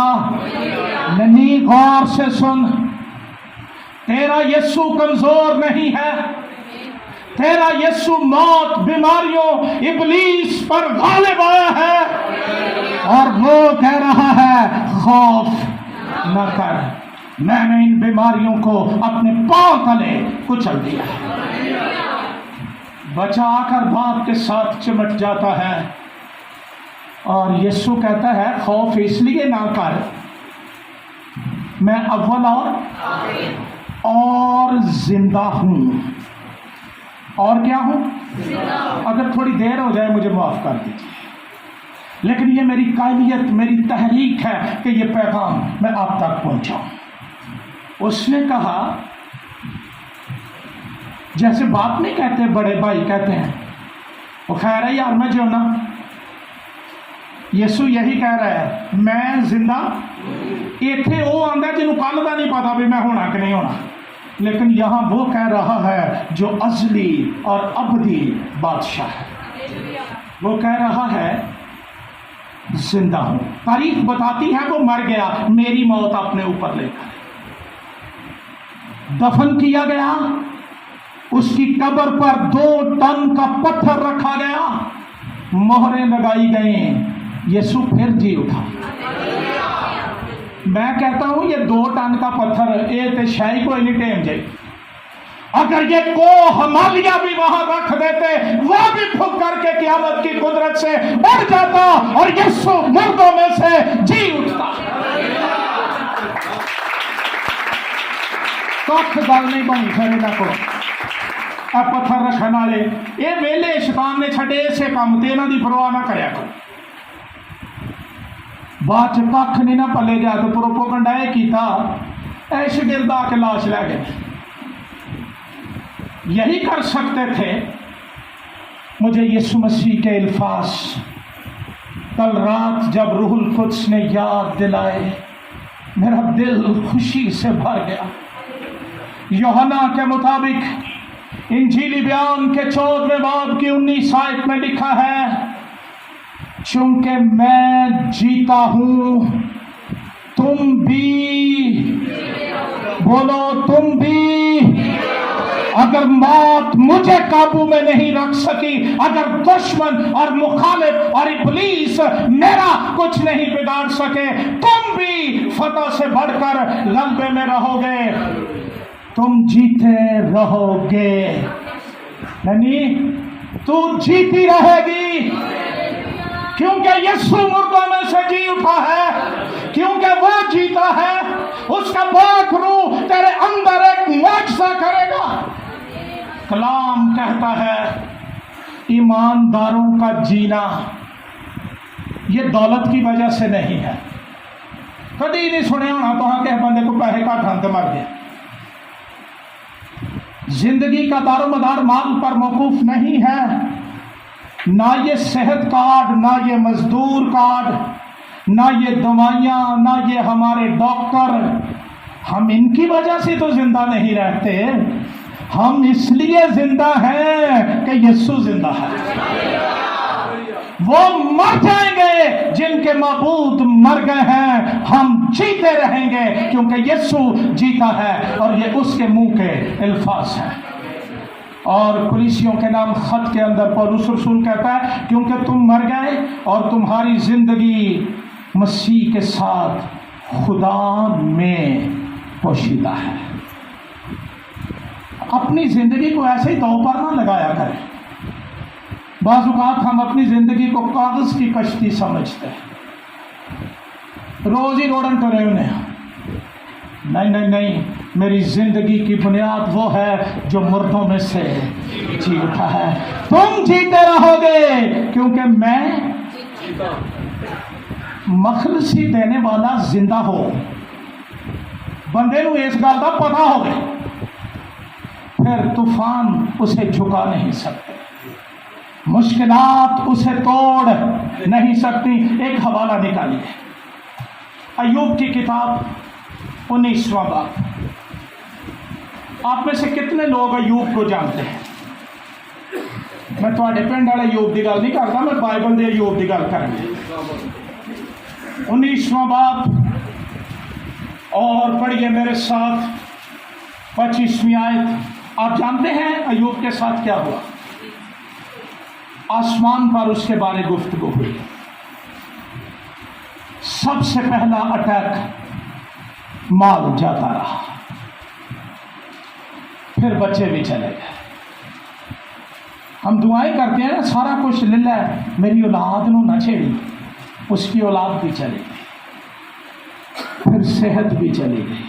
Speaker 1: नहीं, गौर से सुन, तेरा यीशु कमजोर नहीं है, तेरा यीशु मौत, बीमारियों, इबलीस पर गालिब आया है, और वो कह रहा है खौफ न कर, मैंने इन बीमारियों को अपने पांव तले कुचल दिया। बच्चा आकर बाप के साथ चिमट जाता है और यीशु कहता है खौफ इसलिए ना कर, मैं अव्वल और जिंदा हूं। और क्या हूं? अगर थोड़ी देर हो जाए मुझे माफ कर दीजिए, लेकिन ये मेरी काबिलियत, मेरी तहरीक है कि ये पैगाम मैं आप तक पहुंचाऊं। उसने कहा, जैसे बाप नहीं कहते, बड़े भाई कहते हैं वो खैर है यार मैं जो ना, यीशु यही कह रहा है मैं जिंदा। इथे वो आंदा जिन्हों कल का नहीं पता भी मैं होना कि नहीं होना, लेकिन यहां वो कह रहा है जो अजली और अबदी बादशाह है। वो कह रहा है जिंदा हूं। तारीख बताती है वो मर गया, मेरी मौत अपने ऊपर लेकर दफन किया गया, उसकी कब्र पर 2 टन का पत्थर रखा गया, मोहरें लगाई गई, यीशु फिर जी उठा। मैं कहता हूं ये 2 टन का पत्थर ये तो शाही कोई नहीं टेम जाए। अगर ये को हिमालय भी वहां रख देते, वो भी फूक करके क़यामत की कुदरत से उड़ जाता और यीशु मुर्दों में से जी उठता। कख गल नहीं बनी फिर इन्हां को। पत्थर रखने वाले ये वेले शैतान ने छड़े इसे काम ते इन्हां दी परवाह ना करया करो। बाद च कख नहीं ना पले गया तो प्रोपोगंडा ये कीता ऐश गिरद आके लाश लै गए। यही कर सकते थे। मुझे यीशु मसीह के अल्फाज कल रात जब रूहुल कुद्स ने याद दिलाए, मेरा दिल खुशी से भर गया। यूहन्ना के मुताबिक इंजीली बयान के 14वें बाब की 19 आयत में लिखा है, चूंकि मैं जीता हूं तुम भी, बोलो तुम भी। अगर मौत मुझे काबू में नहीं रख सकी, अगर दुश्मन और मुखालिफ और इब्लीस मेरा कुछ नहीं बिगाड़ सके, तुम भी फतह से बढ़कर गलबे में रहोगे, तुम जीते रहोगे। यानी तू जीती रहेगी, क्योंकि यीशु मुर्दों में से जी उठा है, क्योंकि वो जीता है। उसका पाक रूह तेरे अंदर एक मुआजिज़ा करेगा। कलाम कहता है ईमानदारों का जीना ये दौलत की वजह से नहीं है। कभी नहीं सुने होना तो हाँ किसी बंदे को पैसे का ढंग मर गया। जिंदगी का दारोमदार माल पर मौकूफ नहीं है, ना ये सेहत कार्ड, ना ये मजदूर कार्ड, ना ये दवाइयाँ, ना ये हमारे डॉक्टर। हम इनकी वजह से तो जिंदा नहीं रहते, हम इसलिए जिंदा हैं कि यीशु जिंदा है। वो मर जाएंगे जिनके माबूद मर गए हैं, हम जीते रहेंगे क्योंकि यीशु जीता है और ये उसके मुंह के अल्फाज हैं। और कुलीसियों के नाम खत के अंदर पौलुस रसूल कहता है, क्योंकि तुम मर गए और तुम्हारी जिंदगी मसीह के साथ खुदा में पोशीदा है। अपनी जिंदगी को ऐसे ही दांव पर ना लगाया करें। बाज़ औक़ात हम अपनी जिंदगी को कागज की कश्ती समझते हैं, रोज ही रोडन टुरे उन्हें। नहीं नहीं नहीं, मेरी जिंदगी की बुनियाद वो है जो मुर्दों में से जी उठा है। तुम जीते रहोगे क्योंकि मैं मखलसी देने वाला जिंदा हो। बंदे नूं इस गल का पता हो, फिर तूफान उसे झुका नहीं सकते, मुश्किलात उसे तोड़ नहीं सकती। एक हवाला निकालिए, अय्यूब की किताब 19वां बाब। आप में से कितने लोग अय्यूब को जानते हैं? मैं थोड़े पिंड वाले अय्यूब की गल नहीं करता, मैं बाइबल के अय्यूब की गल कर। 19वां बाब और पढ़िए मेरे साथ 25वीं आयत। आप जानते हैं अय्यूब के साथ क्या हुआ? आसमान पर उसके बारे गुफ्तगू हुई। सबसे पहला अटैक माल जाता रहा, फिर बच्चे भी चले गए। हम दुआएं करते हैं ना, सारा कुछ लिल्ला है, मेरी औलाद नू ना छेड़ी, उसकी औलाद भी चली गई, फिर सेहत भी चली गई।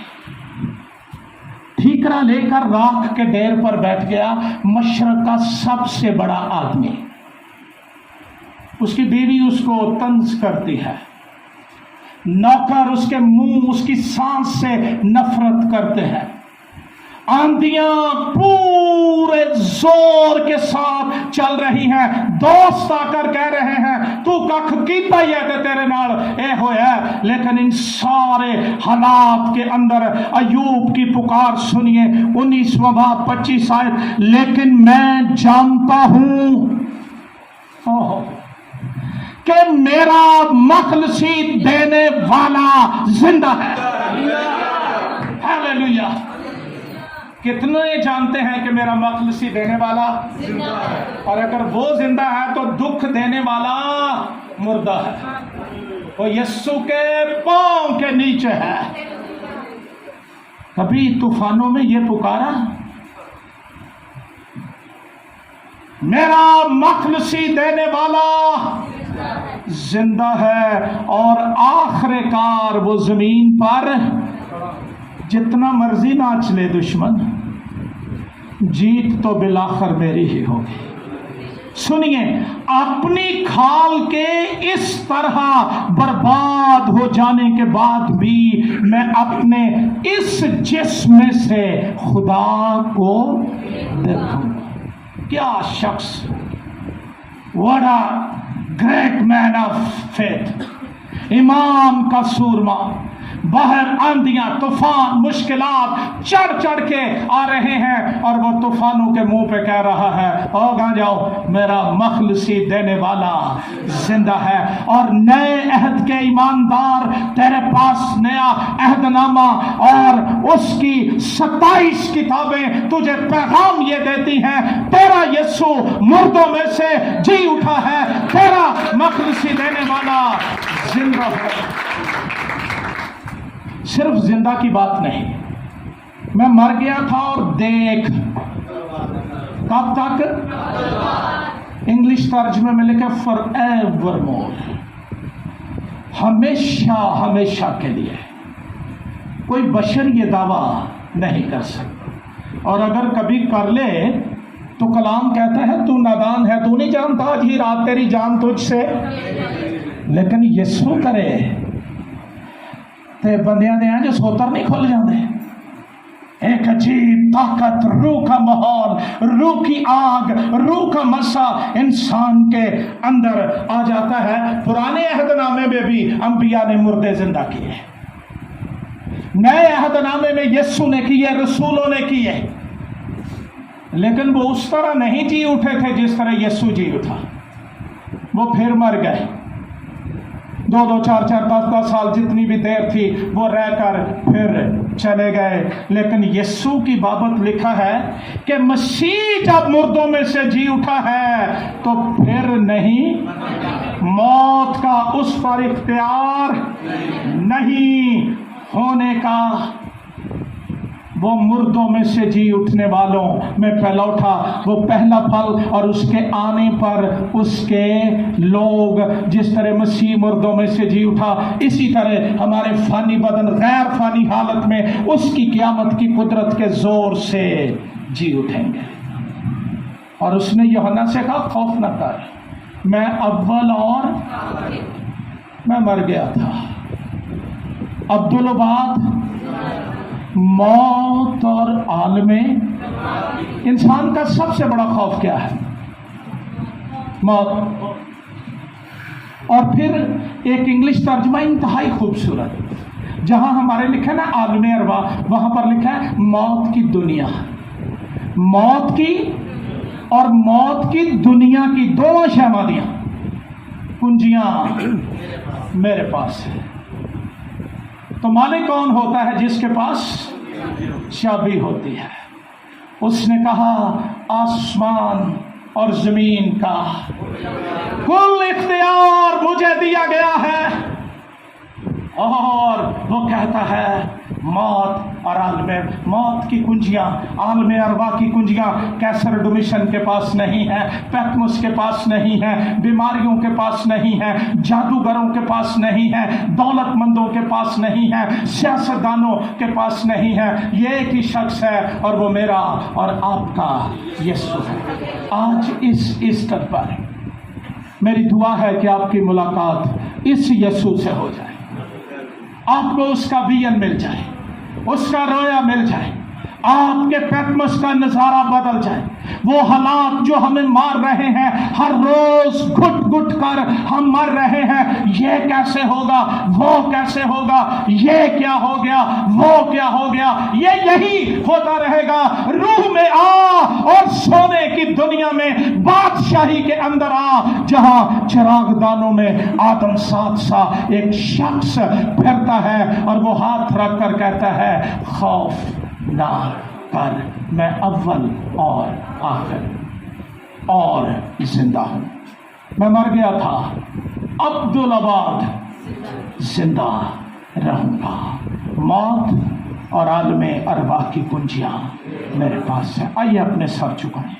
Speaker 1: ठीकरा लेकर राख के ढेर पर बैठ गया मशरक का सबसे बड़ा आदमी। उसकी बीवी उसको तंज करती है, नौकर उसके मुंह, उसकी सांस से नफरत करते हैं। आंधियां पूरे जोर के साथ चल रही हैं। दोस्त आकर कह रहे हैं तू कख कीता ही है ते तेरे नाल ए होया। लेकिन इन सारे हालात के अंदर अय्यूब की पुकार सुनिए, 19वां बाब 25 आयत। लेकिन मैं जानता हूं कि मेरा मखलसी देने वाला जिंदा है। हालेलुया। कितने जानते हैं कि मेरा मखलसी देने वाला जिंदा है? और अगर वो जिंदा है तो दुख देने वाला मुर्दा है। वो यीशु के पांव के नीचे है। कभी तूफानों में ये पुकारा, मेरा मखलसी देने वाला जिंदा है। और आखिरकार वो जमीन पर जितना मर्जी नाच ले दुश्मन, जीत तो बिलाखर मेरी ही होगी। सुनिए, अपनी खाल के इस तरह बर्बाद हो जाने के बाद भी मैं अपने इस जिस्म से खुदा को देखूंगा। क्या शख्स, what a great man of faith, ईमान का सूरमा। बाहर आंधियां, तूफान, मुश्किलात चढ़ चढ़ के आ रहे हैं और वो तूफानों के मुंह पे कह रहा है, होगा जाओ, मेरा मखलसी देने वाला जिंदा है। और नए अहद के ईमानदार तेरे पास नया अहदनामा और उसकी 27 किताबें तुझे पैगाम ये देती हैं, तेरा यीशु मुर्दों में से जी उठा है, तेरा मखलसी देने वाला जिंदा है। सिर्फ जिंदा की बात नहीं, मैं मर गया था और देख, कब तक? इंग्लिश तर्जुमे में लिखा फॉर एवर मोर, हमेशा हमेशा के लिए। कोई बशर ये दावा नहीं कर सकता, और अगर कभी कर ले तो कलाम कहता है तू नादान है, तू नहीं जानता आज ही रात तेरी जान तुझसे। लेकिन यीशु करे ते बंदियां दे जो सोतर नहीं खुल जाते। एक अजीब ताकत, रूह का माहौल, रूह की आग, रूह का मसा इंसान के अंदर आ जाता है। पुराने अहदनामे में भी अंबिया ने मुर्दे जिंदा किए, नए अहदनामे में यीशु ने किए, रसूलों ने किए, लेकिन वो उस तरह नहीं जी उठे थे जिस तरह यीशु जी उठा। वो फिर मर गए, 2-2, 4-4, 10-10 साल जितनी भी देर थी वो रहकर फिर चले गए। लेकिन यीशु की बाबत लिखा है कि मसीह जब मुर्दों में से जी उठा है तो फिर नहीं, मौत का उस पर इख्तियार नहीं होने का। वो मुर्दों में से जी उठने वालों में पहला उठा, वो पहला फल, और उसके आने पर उसके लोग, जिस तरह मसीह मुर्दों में से जी उठा, इसी तरह हमारे फानी बदन गैर फानी हालत में उसकी क़यामत की कुदरत के जोर से जी उठेंगे। और उसने यूहन्ना से कहा, खौफ न कर, मैं अव्वल और मैं मर गया था। अब्दुलबाद, मौत और आलमे। इंसान का सबसे बड़ा खौफ क्या है? मौत। और फिर एक इंग्लिश तर्जुमा इंतहाई खूबसूरत, जहां हमारे लिखा है ना आलमे अरवा, वहां पर लिखा है मौत की दुनिया। मौत की और मौत की दुनिया की दोनों शहमादियां, कुंजियां मेरे पास है। तो मालिक कौन होता है? जिसके पास चाबी होती है। उसने कहा, आसमान और जमीन का कुल इख्तियार मुझे दिया गया है। और वो कहता है, मौत और आलमे, मौत की कुंजियां, आलमे अरवा की कुंजियां कैसर डोमिशन के पास नहीं है, पैटमोस के पास नहीं है, बीमारियों के पास नहीं है, जादूगरों के पास नहीं है, दौलतमंदों के पास नहीं है, सियासतदानों के पास नहीं है। ये एक ही शख्स है और वो मेरा और आपका यीशु है। आज इस ईस्टर पर मेरी दुआ है कि आपकी मुलाकात इस यीशु से हो जाए, आपको उसका विजन मिल जाए, उसका रोया मिल जाए, आपके पैटमोस का नजारा बदल जाए। वो हालात जो हमें मार रहे हैं, हर रोज घुट घुट कर हम मर रहे हैं, ये कैसे होगा, वो कैसे होगा, ये क्या हो गया, वो क्या हो गया, ये यही होता रहेगा। रूह में आ और सोने की दुनिया में बादशाही के अंदर आ, जहां चिरागदानों में आदम साथ सा एक शख्स फिरता है और वो हाथ रख कर कहता है, खौफ ना कर, मैं अव्वल और आखिर और जिंदा हूं। मैं मर गया था, अब्दुलबाद जिंदा रहूंगा। मौत और आलमे अरवा की कुंजियां मेरे पास है। आइए अपने सर झुकाएं।